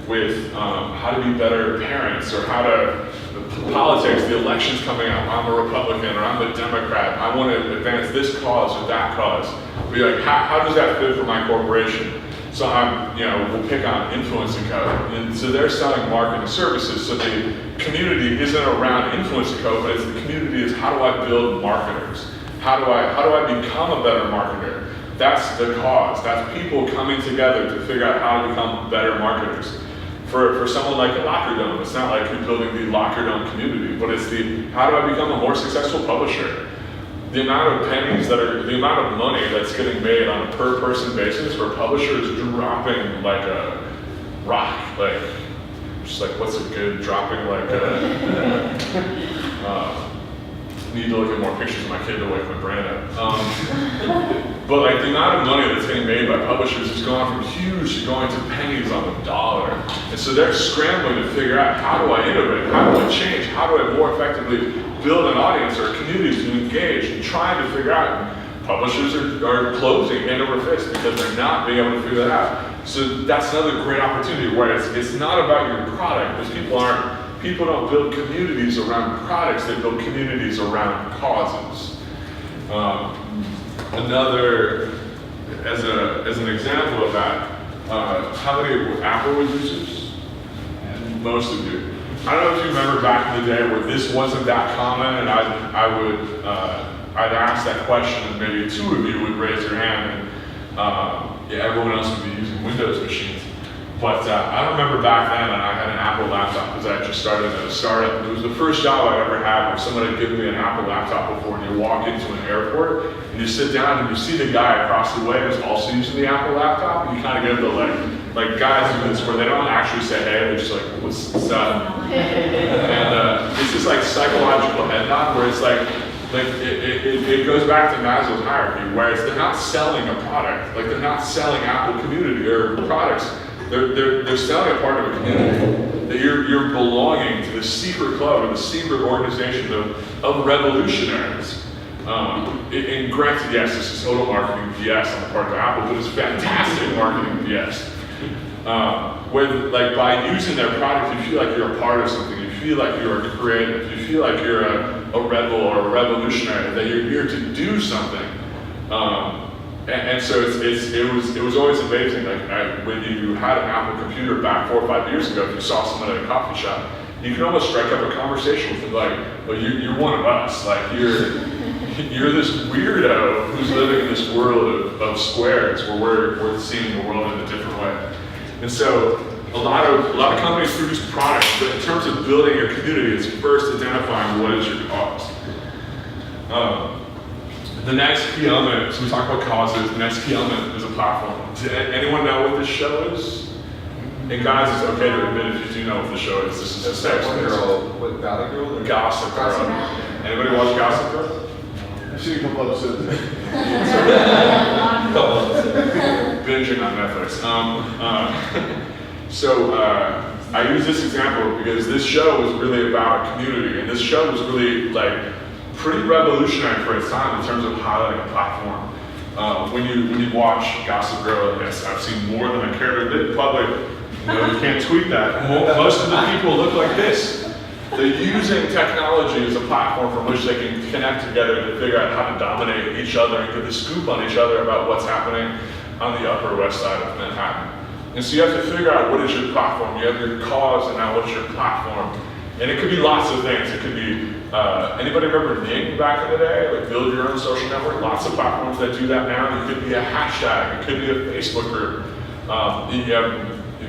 with how to be better parents, or how to politics, the elections coming up. I'm a Republican or I'm a Democrat. I want to advance this cause or that cause. Be like, how does that fit for my corporation? So we'll pick on influencing code. And so they're selling marketing services. So the community isn't around influencing code, but it's the community is how do I build marketers? How do I become a better marketer? That's the cause. That's people coming together to figure out how to become better marketers. For someone like a Locker Dome, it's not like you're building the Locker Dome community, but it's the how do I become a more successful publisher? The amount of pennies the amount of money that's getting made on a per person basis for publishers dropping like a rock, just like what's a good dropping like need to look at more pictures of my kid to wake my brain up. But like the amount of money that's getting made by publishers has gone from huge to going to pennies on the dollar. And so they're scrambling to figure out how do I innovate, how do I change, how do I more effectively build an audience or a community to engage, and trying to figure out. Publishers are closing hand over fist because they're not being able to figure that out. So that's another great opportunity where it's not about your product, because people don't build communities around products, they build communities around causes. Another, as an example of that, how many Apple users? Most of you. I don't know if you remember back in the day where this wasn't that common, and I'd ask that question, and maybe 2 of you would raise your hand, and everyone else would be using Windows machines. But I remember back then, and I had an Apple laptop because I had just started at a startup. It was the first job I ever had where someone had given me an Apple laptop before, and you walk into an airport, and you sit down, and you see the guy across the way who's also using the Apple laptop, and you kind of get the like guys do this where they don't actually say hey, they're just like, what's up? And it's this like psychological head nod where it's it goes back to Maslow's hierarchy, where they're not selling a product, like they're not selling Apple community or products. They're selling a part of a community. That you're belonging to the secret club or the secret organization of revolutionaries. And granted, yes, this is total marketing BS on the part of Apple, but it's fantastic marketing BS. Where by using their product, you feel like you're a part of something. You feel like you're a creative. You feel like you're a rebel or a revolutionary. That you're here to do something. And so it was always amazing. When you had an Apple computer back 4 or 5 years ago, if you saw someone at a coffee shop, you could almost strike up a conversation with them, like, "Well, you're one of us. Like you're this weirdo who's living in this world of squares where we're seeing the world in a different way." And so a lot of companies produce products, but in terms of building your community, it's first identifying what is your cause. The next key element, so we talk about causes, the next key element is a platform. Does anyone know what this show is? And guys, it's okay to admit if you do know what the show is. This is a sex Girl, what, Valley Girl? Gossip Girl. Anybody watch Gossip Girl? I've seen a couple episodes. Binging on Netflix. I use this example because this show was really about a community, and this show was really pretty revolutionary for its time in terms of highlighting a platform. when you watch Gossip Girl, yes, I've seen more than I care to admit in public. You can't tweet that. Most of the people look like this. They're using technology as a platform from which they can connect together to figure out how to dominate each other and get the scoop on each other about what's happening on the Upper West Side of Manhattan. And so you have to figure out what is your platform. You have your cause, and now what's your platform? And it could be lots of things. It could be, anybody remember Ning back in the day? Like build your own social network? Lots of platforms that do that now. It could be a hashtag. It could be a Facebook group.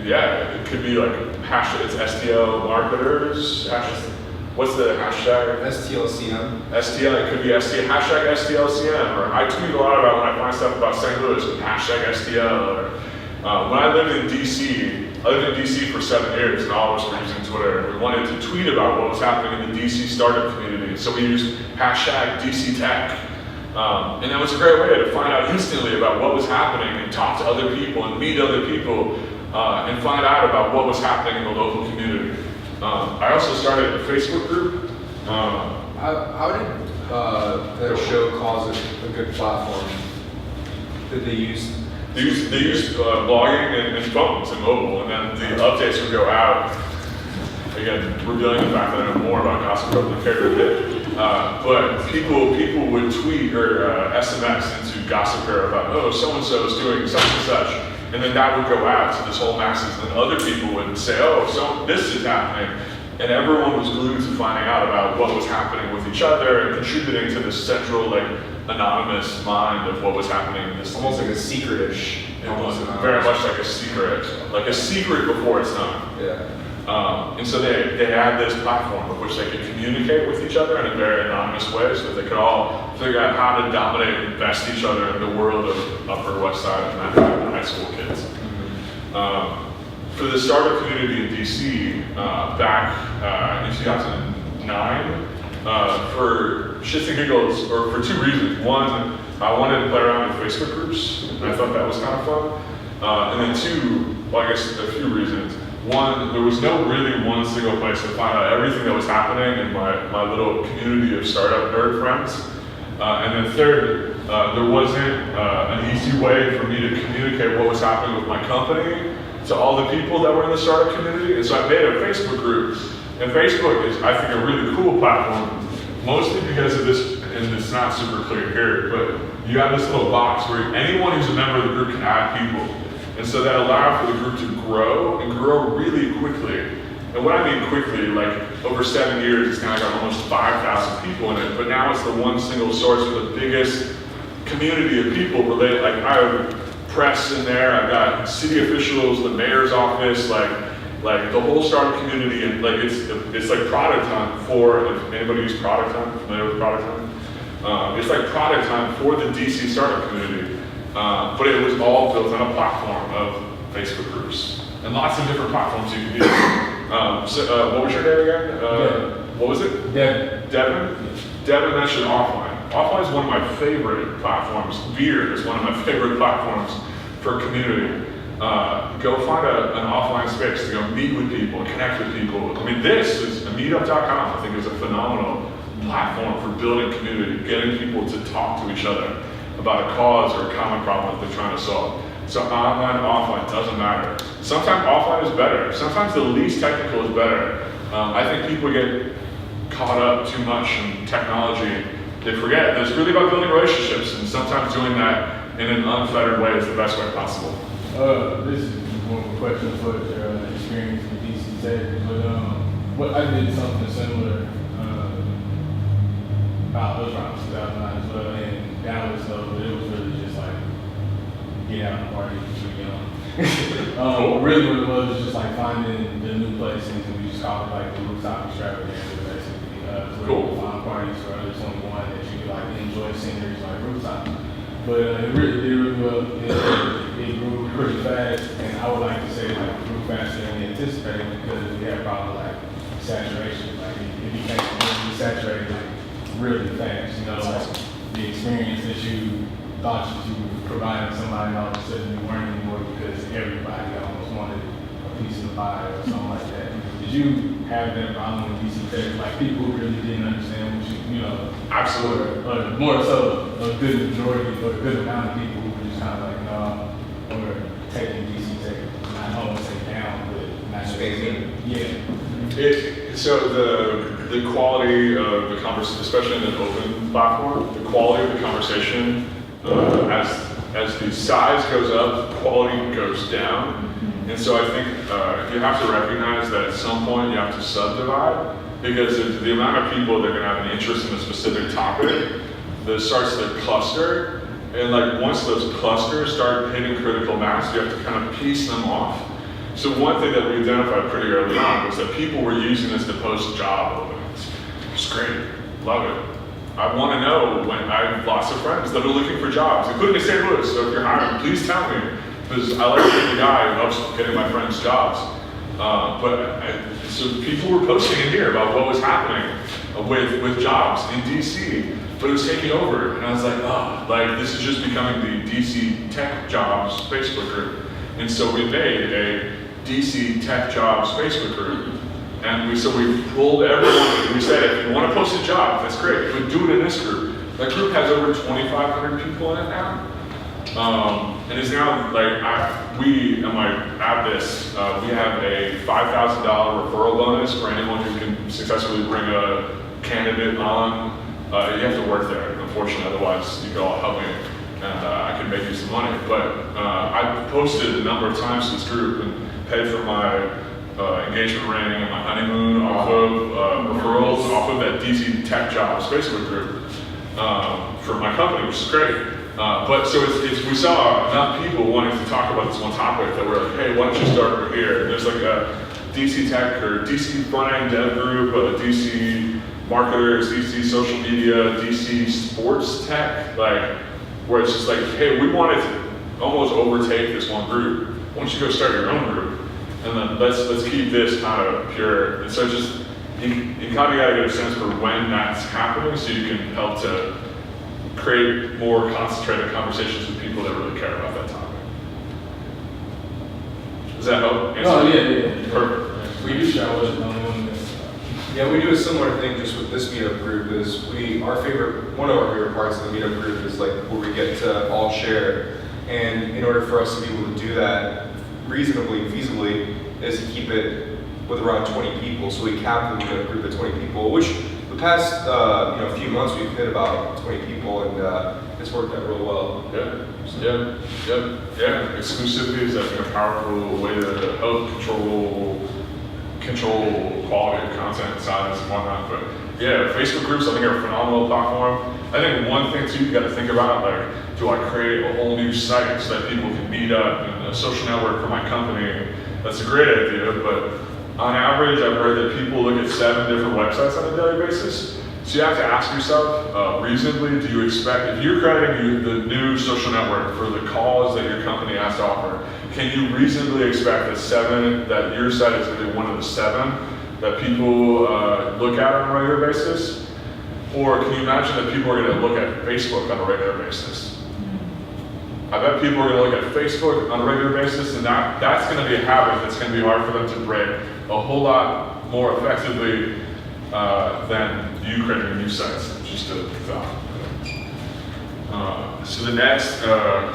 It could be like hashtag, it's STL marketers. What's the hashtag? STLCM. STL, it could be STL, hashtag STLCM, or I tweet a lot about when I find stuff about St. Louis, hashtag STL, or when I lived in DC, I lived in DC for 7 years, and all of us were using Twitter, and we wanted to tweet about what was happening in the DC startup community, so we used hashtag DC Tech, and that was a great way to find out instantly about what was happening, and talk to other people, and meet other people, and find out about what was happening in the local community. I also started a Facebook group. How did that show cause a good platform? Did they use? They use blogging and phones and mobile, and then the updates would go out. Again, revealing the fact that I know more about Gossip Girl than I care to admit. But people would tweet or SMS into Gossip Girl about, oh, so-and-so is doing such and such. And then that would go out to this whole masses, and then other people would say, oh, so this is happening. And everyone was glued to finding out about what was happening with each other and contributing to this central, like, anonymous mind of what was happening in this. Almost like a secret-ish. It was very much like a secret before it's known. Yeah. And so they had this platform of which they could communicate with each other in a very anonymous way, so that they could all figure out how to dominate and best each other in the world of Upper West Side of Manhattan high school kids. For the startup community in DC, back in 2009, for shits and giggles, or for 2 reasons. One, I wanted to play around with Facebook groups, and I thought that was kind of fun. And then 2, well, I guess a few reasons. One, there was no really one single place to find out everything that was happening in my little community of startup nerd friends. And then 3rd, there wasn't an easy way for me to communicate what was happening with my company to all the people that were in the startup community. And so I made a Facebook group. And Facebook is, I think, a really cool platform, mostly because of this, and it's not super clear here, but you have this little box where anyone who's a member of the group can add people. And so that allowed for the group to grow, and grow really quickly. And what I mean quickly, like over 7 years, it's now got almost 5,000 people in it, but now it's the one single source for the biggest community of people related. Like I have press in there, I've got city officials, the mayor's office, like the whole startup community, and like it's like Product Hunt for, if anybody use Product Hunt, familiar with Product Hunt? It's like Product Hunt for the DC startup community. But it was all built on a platform of Facebook groups. And lots of different platforms you can use. So what was your name again? What was it? Devin. Devin? Devin mentioned Offline. Offline is one of my favorite platforms. Beard is one of my favorite platforms for community. Go find an offline space to go meet with people and connect with people. I mean, this is, meetup.com, I think, is a phenomenal platform for building community, getting people to talk to each other about a cause or a common problem that they're trying to solve. So online, offline, doesn't matter. Sometimes offline is better. Sometimes the least technical is better. I think people get caught up too much in technology. They forget that it's really about building relationships, and sometimes doing that in an unfettered way is the best way possible. This is more of a question for your experience in DC Tech, but I did something similar about those around 2009 as well, and that was but it was really just like get out and party, too young. Really what it was just like finding the new places, and we just called it like the rooftop extravaganza basically. Cool. We find parties for under 21 that you could like enjoy scenery like rooftop. But it really did really well. It grew pretty fast, and I would like to say like it grew faster than we anticipated because we had probably like saturation. Like it became really saturated like really fast. You know, like the experience that you thought that you were providing somebody, all of a sudden you weren't anymore because everybody almost wanted a piece of the pie or something like that. It you have that problem with DC Tech? Like people who really didn't understand what you know? Absolutely. Or more so, a good majority or a good amount of people who were just kind of like, no, or taking DC Tech, not always say down, but not Spacing. Yeah. So the quality of the conversation, especially in an open platform, the quality of the conversation, as the size goes up, quality goes down. And so I think you have to recognize that at some point you have to subdivide, because the amount of people that are gonna have an interest in a specific topic, that starts to cluster. And like once those clusters start hitting critical mass, you have to kind of piece them off. So one thing that we identified pretty early on was that people were using this to post job openings. It's great, love it. I want to know when I have lots of friends that are looking for jobs, including in St. Louis. So if you're hiring, please tell me, because I like being the guy who helps getting my friends jobs. So people were posting in here about what was happening with jobs in DC, but it was taking over, and I was like, oh, like this is just becoming the DC Tech Jobs Facebook group. And so we made a DC Tech Jobs Facebook group. And we pulled everyone, we said, if you want to post a job, that's great, but do it in this group. That group has over 2,500 people in it now. And is now, like, we have a $5,000 referral bonus for anyone who can successfully bring a candidate on. You have to work there, unfortunately, otherwise you could all help me. And I could make you some money. But I posted a number of times to this group and paid for my engagement ring and my honeymoon off of referrals off of that DC Tech Jobs Facebook group for my company, which is great. But so we saw enough people wanting to talk about this one topic that we're like, hey, why don't you start over here? And there's like a DC Tech or DC front-end dev group, DC marketers, DC social media, DC sports tech, like, where it's just like, hey, we wanted to almost overtake this one group. Why don't you go start your own group? And then let's keep this kind of pure. And so just, you kind of gotta get a sense for when that's happening so you can help to create more concentrated conversations with people that really care about that topic. Does that help? Oh, yeah. Perfect. We do I wasn't the only one that. Yeah, we do a similar thing just with this meetup group is one of our favorite parts of the meetup group is like where we get to all share. And in order for us to be able to do that reasonably and feasibly is to keep it with around 20 people. So we cap the meetup group at 20 people, which the past few months we've hit about 20 people and it's worked out real well. Yeah. Exclusivity is I think a powerful way to help control quality of content, size, and whatnot. But yeah, Facebook groups I think are a phenomenal platform. I think one thing too you got to think about, like, do I create a whole new site so that people can meet up and a social network for my company? That's a great idea, but on average, I've heard that people look at 7 different websites on a daily basis. So you have to ask yourself, reasonably, do you expect, if you're creating the new social network for the cause that your company has to offer, can you reasonably expect that your site is going to be one of the 7 that people look at on a regular basis? Or can you imagine that people are going to look at Facebook on a regular basis? I bet people are going to look at Facebook on a regular basis, and that's going to be a habit that's going to be hard for them to break a whole lot more effectively than you creating new sites. Just a thought. So the next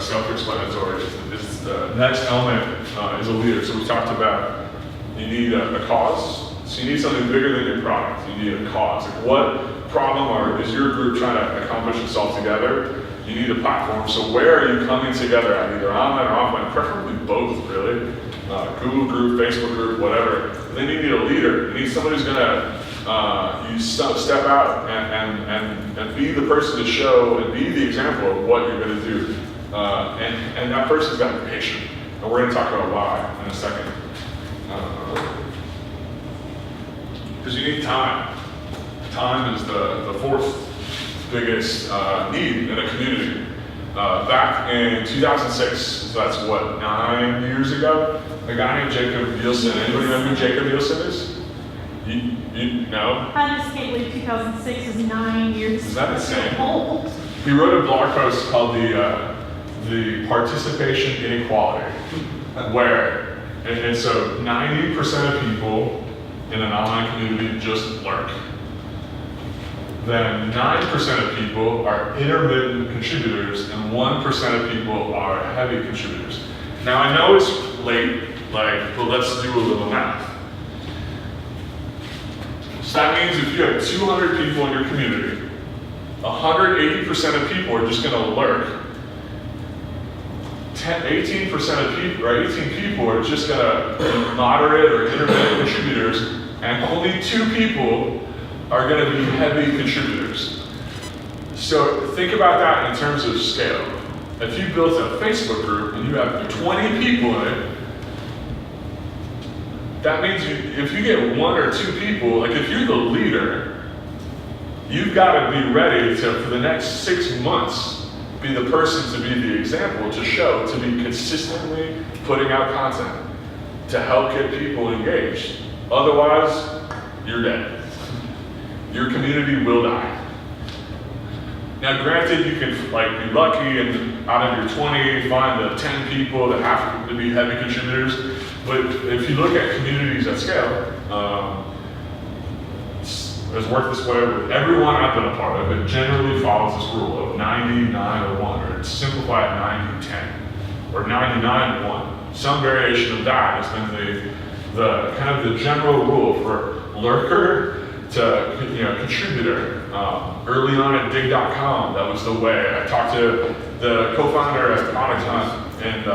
self-explanatory is the next element is a leader. So we talked about you need a cause. So you need something bigger than your product. You need a cause. Like what problem is your group trying to accomplish and solve together? You need a platform. So where are you coming together at, either online or offline, preferably both, really. Google group, Facebook group, whatever. Then you need a leader. You need somebody who's gonna step out and be the person to show and be the example of what you're gonna do. And that person's got to be patient. And we're gonna talk about why in a second. Because you need time. Time is the fourth biggest need in a community. Back in 2006, so that's what, 9 years ago, a guy named Jacob Nielsen. Anybody know who Jacob Nielsen is? You know? I just can't believe 2006 is 9 years Is that insane? old. He wrote a blog post called the Participation Inequality, where, and so 90% of people in an online community just lurk, then 9% of people are intermittent contributors and 1% of people are heavy contributors. Now I know it's late, but let's do a little math. So that means if you have 200 people in your community, 180% of people are just gonna lurk. 18% of people, or 18 people are just gonna be moderate or intermittent contributors, and only 2 people are gonna be heavy contributors. So think about that in terms of scale. If you built a Facebook group and you have 20 people in it, that means if you get 1 or 2 people, like if you're the leader, you've got to be ready to, for the next 6 months, be the person to be the example, to show, to be consistently putting out content, to help get people engaged. Otherwise, you're dead. Your community will die. Now granted, you can be lucky and out of your 20, find the 10 people that have to be heavy contributors. But if you look at communities at scale, it's worked this way with everyone I've been a part of. It generally follows this rule of 90-9-1, or it's simplified 90-10, or 99-1. Some variation of that has been the kind of the general rule for lurker to contributor. Early on at dig.com, that was the way. I talked to the co-founder at Product Hunt and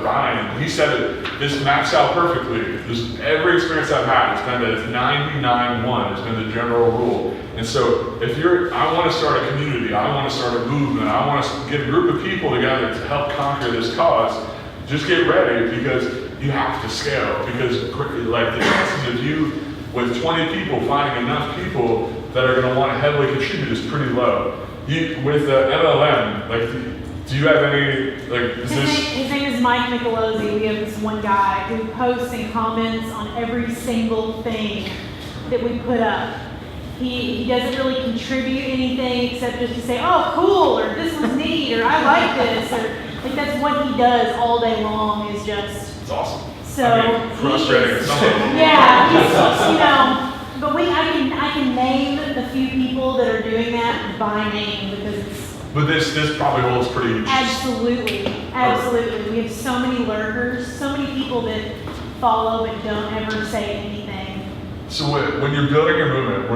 Ryan. He said this maps out perfectly. Every experience I've had, it's been that it's 90-9-1. It's been the general rule. And so if I want to start a community, I want to start a movement, I want to get a group of people together to help conquer this cause, just get ready, because you have to scale. Because the chances of you with 20 people finding enough people that are going to want to heavily contribute is pretty low. With the MLM, do you have any, His name is Mike Michelozzi. We have this one guy who posts and comments on every single thing that we put up. He doesn't really contribute anything except just to say, oh, cool, or this was neat, or I like this, or that's what he does all day long is just. It's awesome. So frustrating at some level. Yeah, but I can name the few people that are doing that by name because it's. But this probably holds pretty. Absolutely. We have so many lurkers, so many people that follow but don't ever say anything. So when you're building your movement,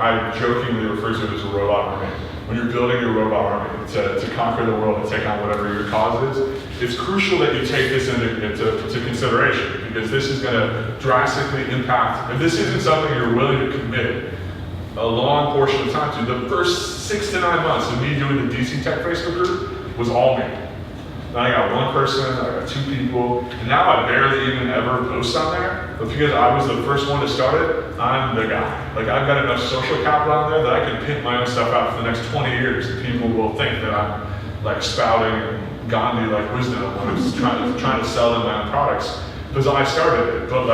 I jokingly refer to it as a robot army. When you're building your robot army to conquer the world and take on whatever your cause is, it's crucial that you take this into consideration, because this is going to drastically impact. If this isn't something you're willing to commit a long portion of time to, the first 6 to 9 months of me doing the DC Tech Facebook group was all me. Then I got 1 person, I got 2 people, and now I barely even ever post on there. But because I was the first one to start it, I'm the guy. I've got enough social capital on there that I can pimp my own stuff out for the next 20 years, and people will think that I'm spouting Gandhi wisdom when I'm trying to sell them my own products, because I started it. But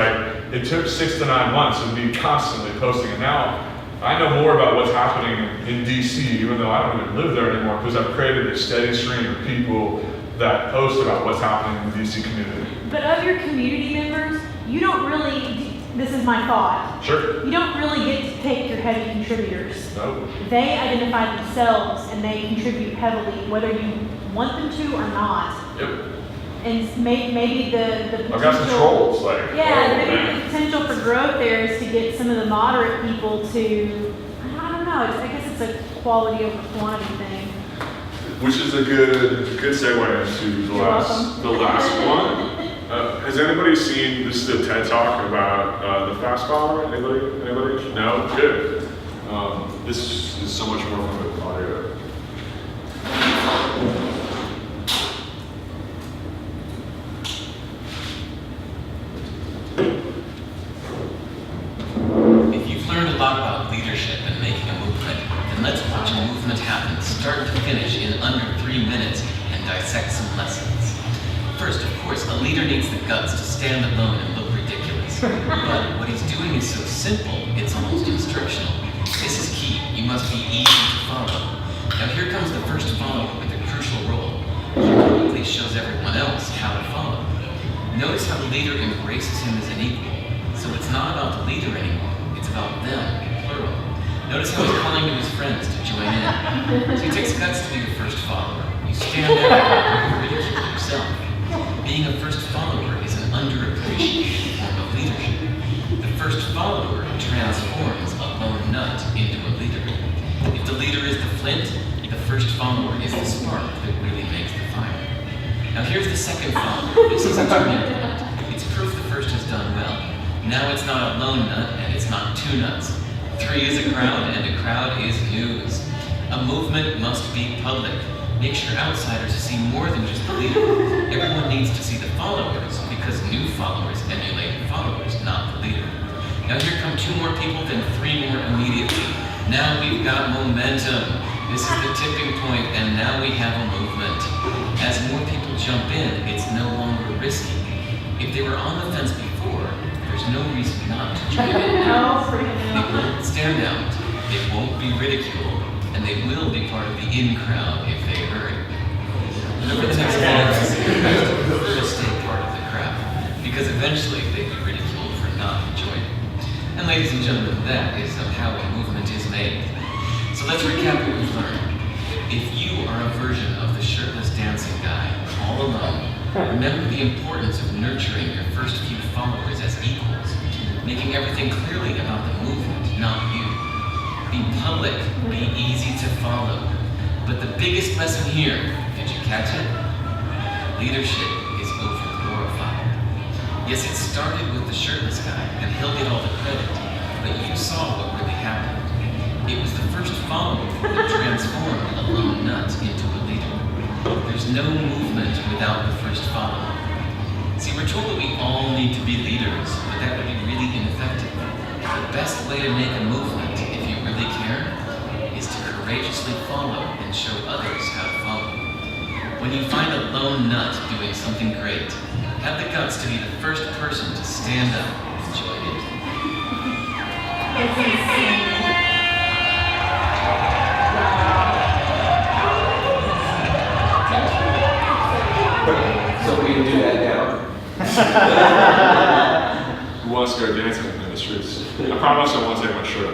it took 6 to 9 months of me constantly posting, and now I know more about what's happening in DC, even though I don't even live there anymore, because I've created a steady stream of people that post about what's happening in the DC community. But of your community members, you don't really, this is my thought. Sure. You don't really get to pick your heavy contributors. Nope. They identify themselves and they contribute heavily, whether you want them to or not. Yep. And maybe the potential, I've got some trolls, maybe the potential for growth there is to get some of the moderate people to, I don't know, I guess it's a quality over quantity thing. Which is a good segue into the last one. Has anybody seen, this is a TED Talk about the fast follower? Anybody? No? Good. This is so much more fun with audio. If you've learned a lot about leadership and making a movement, then let's watch a movement happen start to finish in under 3 minutes and dissect some lessons. First, of course, a leader needs the guts to stand alone and look ridiculous. But what he's doing is so simple, it's almost instructional. This is key. You must be easy to follow. Now here comes the first follower with a crucial role. He quickly shows everyone else how to follow. Notice how the leader embraces him as an equal. So it's not about the leader anymore. It's about them, plural. Notice how he's calling to his friends to join in. So it takes guts to be the first follower. You stand out, you ridicule yourself. Being a first follower is an underappreciated form of leadership. The first follower transforms a lone nut into a leader. If the leader is the flint, the first follower is the spark that really makes the fire. Now here's the second follower. This is a turning point. It's proof the first has done well. Now it's not a lone nut and it's not two nuts. 3 is a crowd and a crowd is news. A movement must be public. Make sure outsiders see more than just the leader. Everyone needs to see the followers because new followers emulate followers, not the leader. Now here come 2 more people, then 3 more immediately. Now we've got momentum. This is the tipping point, and now we have a movement. As more people jump in, it's no longer risky. If they were on the fence before, there's no reason not to join in now. They won't stand out, they won't be ridiculed, and they will be part of the in crowd if they hurry. And over the next few months, they'll stay part of the crowd, because eventually they'll be ridiculed for not joining. And ladies and gentlemen, that is how a movement is made. So let's recap what we've learned. If you are a version of the shirtless dancing guy, all alone, remember the importance of nurturing your first few followers as equals, making everything clearly about the movement, not you. Be public, be easy to follow. But the biggest lesson here, did you catch it? Leadership is over-glorified. Yes, it started with the shirtless guy, and he'll get all the credit, but you saw what really happened. It was the first follower that transformed a lone nut into a leader. There's no movement without the first follower. See, we're told that we all need to be leaders, but that would be really ineffective. The best way to make a movement, if you really care, is to courageously follow and show others how to follow. When you find a lone nut doing something great, have the guts to be the first person to stand up and join it. That's insane. So we can do that now. Who wants to go dancing in the streets? I promise I won't take my shirt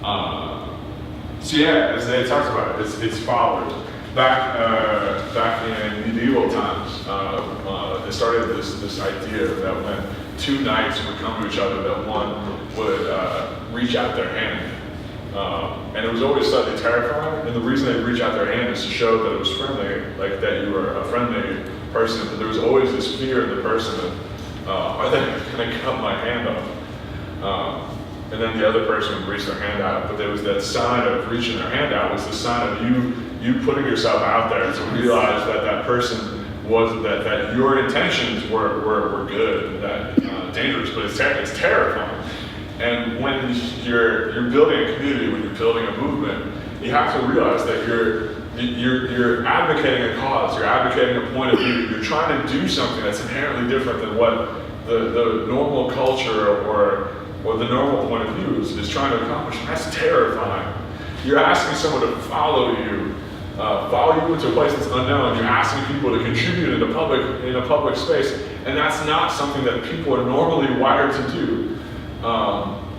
off. So yeah, as they talked about, it's followers. Back in medieval times, they started this idea that when 2 knights would come to each other, that one would reach out their hand. And it was always slightly terrifying, and the reason they'd reach out their hand is to show that it was friendly, like that you were a friendly person, but there was always this fear in the person of, are they gonna cut my hand off? And then the other person would reach their hand out, but there was that sign of reaching their hand out was the sign of you putting yourself out there to realize that that person was, that your intentions were good, that dangerous, but it's terrifying. And when you're building a community, when you're building a movement, you have to realize that you're advocating a cause, you're advocating a point of view, you're trying to do something that's inherently different than what the normal culture or the normal point of view is trying to accomplish. And that's terrifying. You're asking someone to follow you into a place that's unknown. You're asking people to contribute in a public space, and that's not something that people are normally wired to do.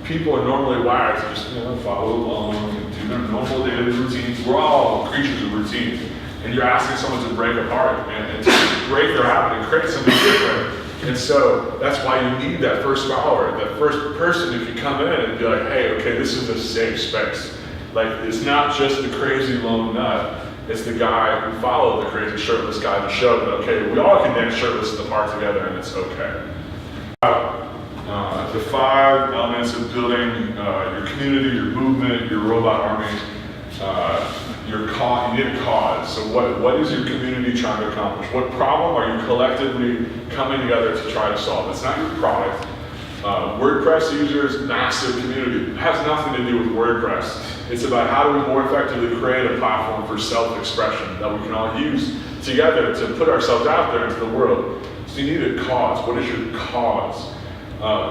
People are normally wired to just follow along and do their normal daily routines. We're all creatures of routine, and you're asking someone to break apart and to break their habit and create something different. And so that's why you need that first follower, that first person who can come in and be like, hey, okay, this is a safe space. Like, it's not just the crazy lone nut, it's the guy who followed the crazy shirtless guy to show that, okay, we all can dance shirtless in the park together and it's okay. The 5 elements of building your community, your movement, your robot army, you need a cause. So what is your community trying to accomplish? What problem are you collectively coming together to try to solve? It's not your product. WordPress users, massive community. It has nothing to do with WordPress. It's about how do we more effectively create a platform for self-expression that we can all use together to put ourselves out there into the world. So you need a cause. What is your cause?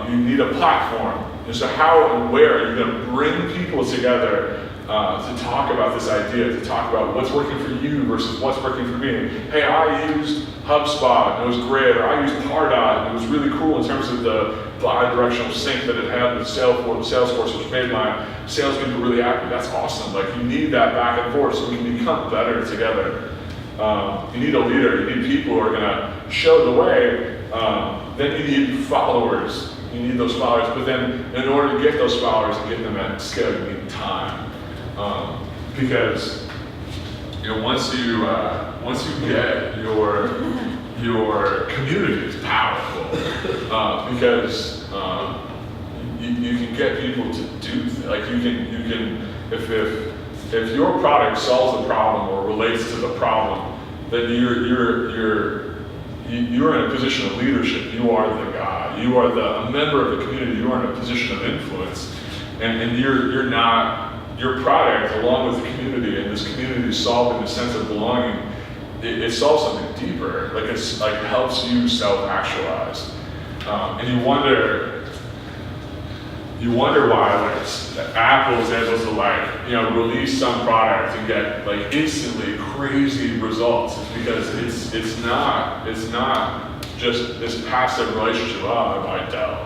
You need a platform. And so how and where are you going to bring people together to talk about this idea, to talk about what's working for you versus what's working for me. Hey, I used HubSpot and it was great, or I used Pardot and it was really cool in terms of the bi-directional sync that it had with Salesforce, which made my salespeople really happy. That's awesome. Like, you need that back and forth so we can become better together. You need a leader. You need people who are going to show the way. Then you need followers. You need those followers. But then, in order to get those followers and get them at scale, you need time. Because once you get your community is powerful. Because you can get people to do like you can if your product solves a problem or relates to the problem, then you're in a position of leadership. You are the guy. You are a member of the community. You are in a position of influence, and you're not your product along with the community, and this community solving the sense of belonging. It solves something deeper. Like it helps you self-actualize, and you wonder why Apple is able to release some product and get instantly crazy results. It's because it's not just this passive relationship. Oh, I buy Dell.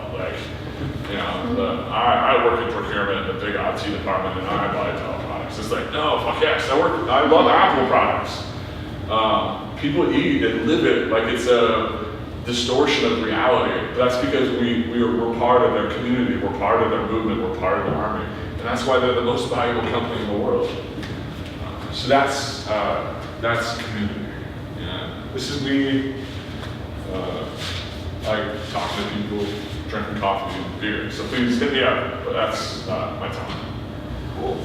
I work in procurement in a big IT department and I buy Dell products. It's like, no, fuck yes, I love Apple products. People eat and live it like it's a distortion of reality. But that's because we're part of their community, we're part of their movement, we're part of the army. And that's why they're the most valuable company in the world. So that's community. This is me talking to people, drinking coffee and beer. So please hit me up. But that's my time. Cool.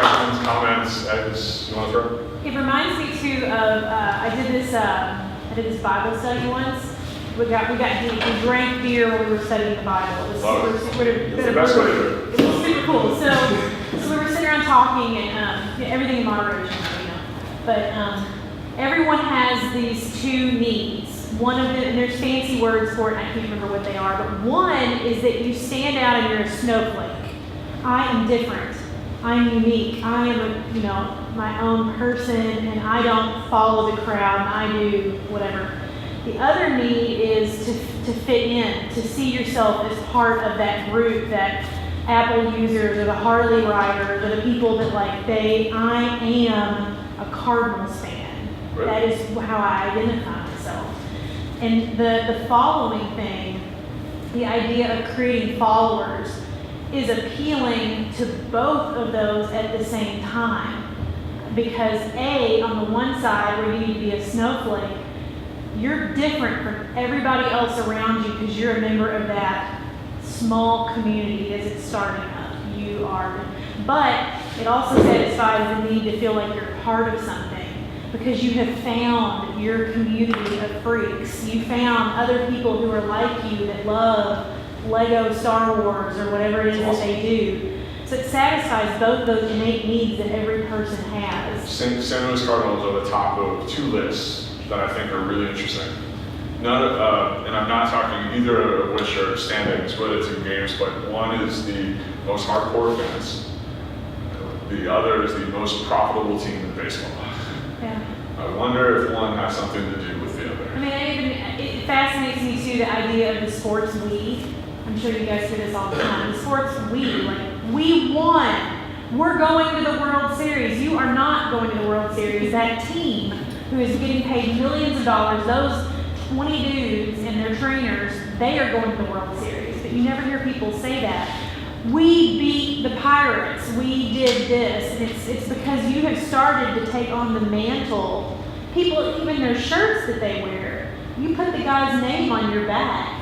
Questions, comments, eggs, you want to throw? It reminds me too of I did this Bible study once. We got deep. We drank beer when we were studying the Bible. It was super It's the best way to do it. It was super cool. So we were sitting around talking and everything in moderation, But everyone has these two needs. One of them, and there's fancy words for it, and I can't remember what they are, but one is that you stand out and you're a snowflake. I am different. I'm unique. I am my own person, and I don't follow the crowd, and I do whatever. The other need is to fit in, to see yourself as part of that group, that Apple users or the Harley riders or the people that I am a Cardinals fan. Right. That is how I identify myself. And the following thing, the idea of creating followers, is appealing to both of those at the same time. Because on the one side where you need to be a snowflake, you're different from everybody else around you because you're a member of that small community as it's starting up. You are. But it also satisfies the need to feel like you're part of something because you have found your community of freaks. You found other people who are like you that love Lego Star Wars or whatever it is that they do. So it satisfies both those innate needs that every person has. St. Louis Cardinals are the top of two lists that I think are really interesting. And I'm not talking either of which are standings relative to games, but one is the most hardcore fans. The other is the most profitable team in baseball. Yeah. I wonder if one has something to do with the other. I mean, it fascinates me too, the idea of the sports we. I'm sure you guys hear this all the time. The sports we won. We're going to the World Series. You are not going to the World Series. That team who is getting paid millions of dollars, those 20 dudes and their trainers, they are going to the World Series. But you never hear people say that. We beat the Pirates. We did this. It's because you have started to take on the mantle. People, even their shirts that they wear, you put the guy's name on your back.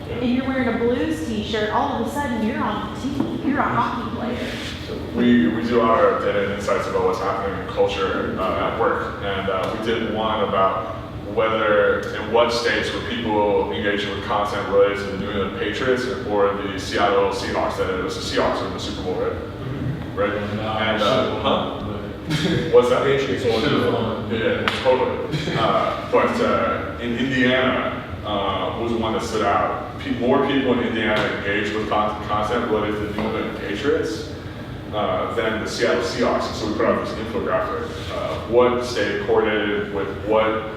And you're wearing a Blues t-shirt, all of a sudden you're on the team. You're a hockey player. So we do our data and insights about what's happening in culture at work. And we did one about in what states were people engaging with content related to the New England Patriots or the Seattle Seahawks. That it was the Seahawks in the Super Bowl, right? Right? And what's that? Patriots. Yeah, totally. But in Indiana was one that stood out. more people in Indiana engage with content related to the New England Patriots than the Seattle Seahawks. And so we put out this infographic. What state coordinated with what,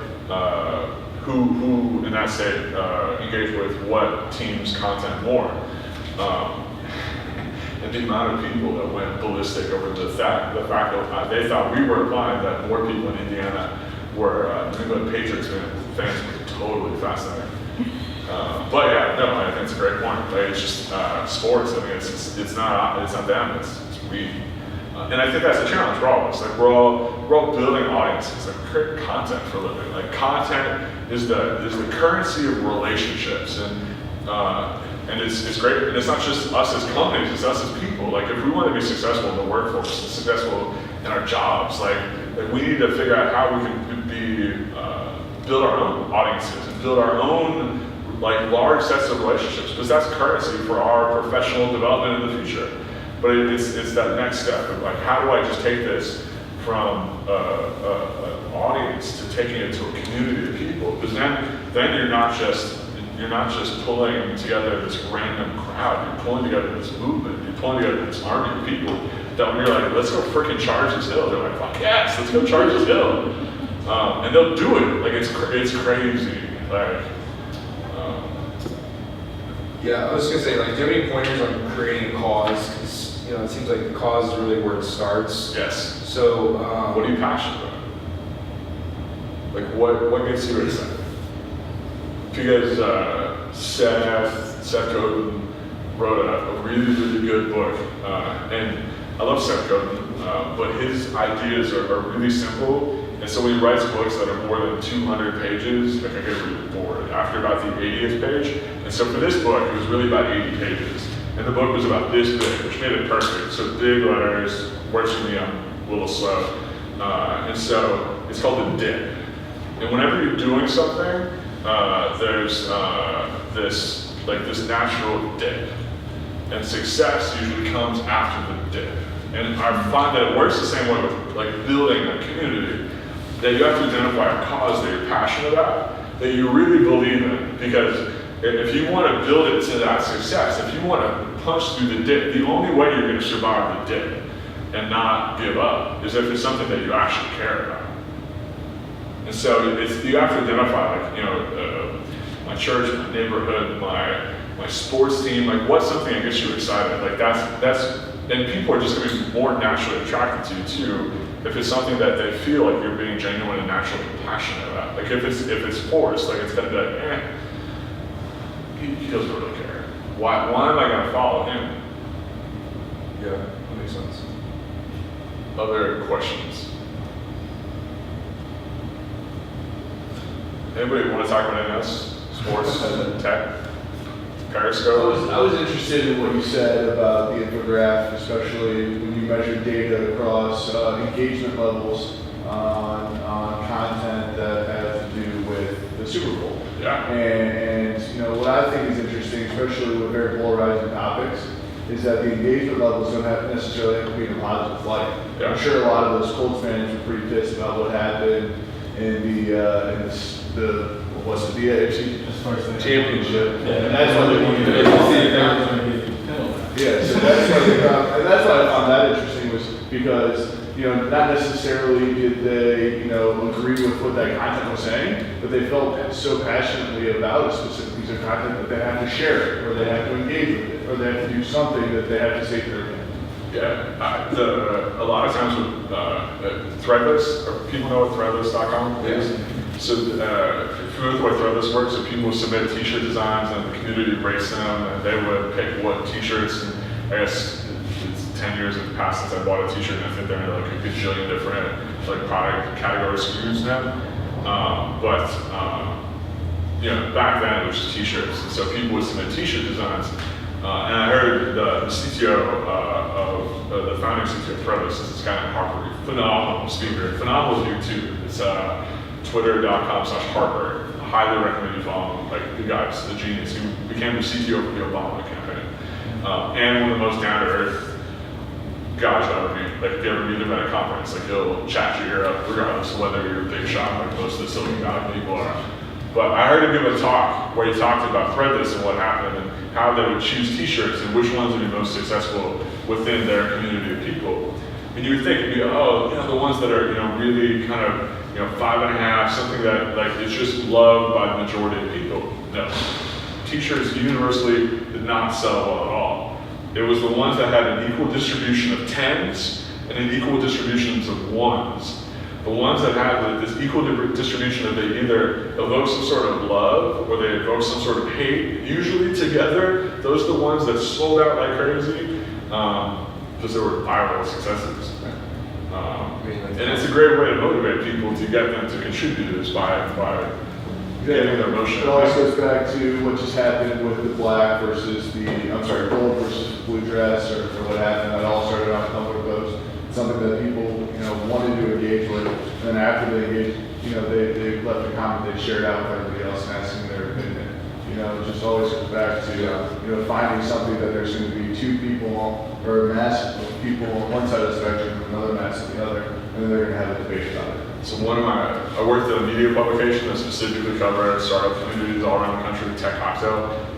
who in that state engaged with what team's content more. And the amount of people that went ballistic over the fact that they thought we were implying that more people in Indiana were New England Patriots fans were totally fascinating. But yeah, no, I think it's a great point. Like, it's just sports. I mean, it's not them. It's we. And I think that's a challenge for all of us. Like we're all building audiences, like create content for a living. Like content is the currency of relationships, and it's great. And it's not just us as companies; it's us as people. Like if we want to be successful in the workforce, and successful in our jobs, like we need to figure out how we can build our own audiences and build our own like large sets of relationships, because that's currency for our professional development in the future. But it's that next step of like, how do I just take this from an audience to taking it to a community of people? Because then you're not just pulling together this random crowd. You're pulling together this movement. You're pulling together this army of people that when you're like, let's go freaking charge this hill. They're like, fuck yes, let's go charge this hill. And they'll do it. Like it's crazy. Like. Yeah, I was gonna say, like, do you have any pointers on creating a cause? Because it seems like the cause is really where it starts. Yes. So, what are you passionate about? Like, what gets you excited? Because Seth Godin wrote a really, really good book, and I love Seth Godin, but his ideas are really simple. And so when he writes books that are more than 200 pages, like I get really bored after about the 80th page. And so for this book, it was really about 80 pages. And the book was about this big, which made it perfect. So big letters, works for me, I'm a little slow. And so it's called The Dip. And whenever you're doing something, there's this natural dip. And success usually comes after the dip. And I find that it works the same way with like building a community, that you have to identify a cause that you're passionate about, that you really believe in. Because if you want to build it to that success, if you want to punch through the dip, the only way you're going to survive the dip and not give up is if it's something that you actually care about. And so you have to identify, like, my church, my neighborhood, my sports team, like what's something that gets you excited? Like that's and people are just going to be more naturally attracted to you too if it's something that they feel like you're being genuine and naturally passionate about. Like if it's forced, like it's going to be like, he doesn't really care. Why am I going to follow him? Yeah, that makes sense. Other questions? Anybody want to talk about anything else? Sports, tech, Periscope? I was interested in what you said about the infographic, especially when you measure data across engagement levels on content that has to do with the Super Bowl. Yeah. And what I think is interesting, especially with very polarizing topics, is that the engagement levels don't necessarily have to be in a positive light. Yeah. I'm sure a lot of those Colts fans were pretty pissed about what happened in the AFC championship. Yeah. And that's why they wanted to so that's why I found that interesting, was because not necessarily did they agree with what that content was saying, but they felt so passionately about a specific piece of content that they have to share it, or they have to engage with it, or they have to do something that they have to say to their fans. Yeah, a lot of times with Threadless, or people know what Threadless.com is. So if you're familiar with the way Threadless works, so people submit t-shirt designs and the community rates them, and they would pick what t-shirts, and I guess it's 10 years have passed since I bought a t-shirt, and I think they're in like a gajillion different like product category SKUs now. Back then it was just t-shirts, and so people would submit t-shirt designs. And I heard the CTO the founding CTO of Threadless, this guy named Harper, phenomenal speaker, phenomenal dude too. It's twitter.com/Harper. Highly recommend you follow him. Like, the guy's a genius. He became the CTO for the Obama campaign. And one of the most down-to-earth guys I've ever meet. Like, if you ever meet him at a conference, like, he'll chat your ear up regardless of whether you're a big shot like most of the Silicon Valley people are. But I heard him give a talk where he talked about Threadless and what happened and how they would choose t-shirts and which ones would be most successful within their community of people. And you would think, it'd be, oh, the ones that are, really kind of, 5.5, something that like is just loved by the majority of people. No, t-shirts universally did not sell well at all. It was the ones that had an equal distribution of 10s and an equal distribution of 1s. The ones that had this equal distribution that they either evoke some sort of love or they evoke some sort of hate, usually together, those are the ones that sold out like crazy because they were viral successes. And it's a great way to motivate people to get them to contribute is by getting their emotion. It always goes back to what just happened with the black versus gold versus blue dress or what happened. That all started on a Tumblr post. Something that people, wanted to engage with, and then after they engaged, they left a comment they shared out with everybody else and asking their opinion. It just always goes back to, finding something that there's going to be two people or a mass of people on one side of the spectrum and another mass on the other, and then they're going to have a debate about it. So I worked at a media publication that specifically covered startup communities all around the country, Tech Cocktail.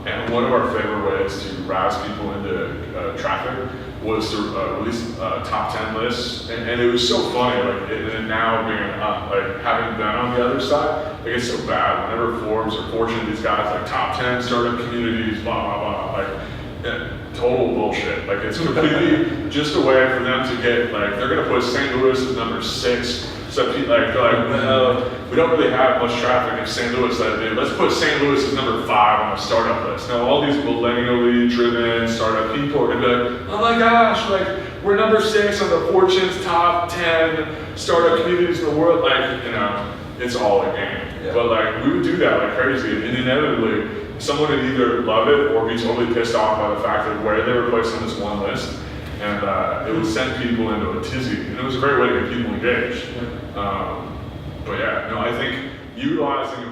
And one of our favorite ways to rouse people into traffic was to release top 10 lists. And it was so funny, and now being, having been on the other side, it's so bad. Whenever Forbes or Fortune, these guys, top 10 startup communities, blah, blah, blah, total bullshit. It's completely just a way for them to get, they're gonna put St. Louis as number 6. So people, they're like, well, we don't really have much traffic in St. Louis that day. Let's put St. Louis as number 5 on the startup list. Now all these millennially driven startup people are gonna be like, oh my gosh, we're number 6 on the Fortune's top 10 startup communities in the world. It's all a game. Yeah. But we would do that like crazy, and inevitably someone would either love it or be totally pissed off by the fact that where they were placed on this one list. And it would send people into a tizzy, and it was a great way to get people engaged. But yeah, I think utilizing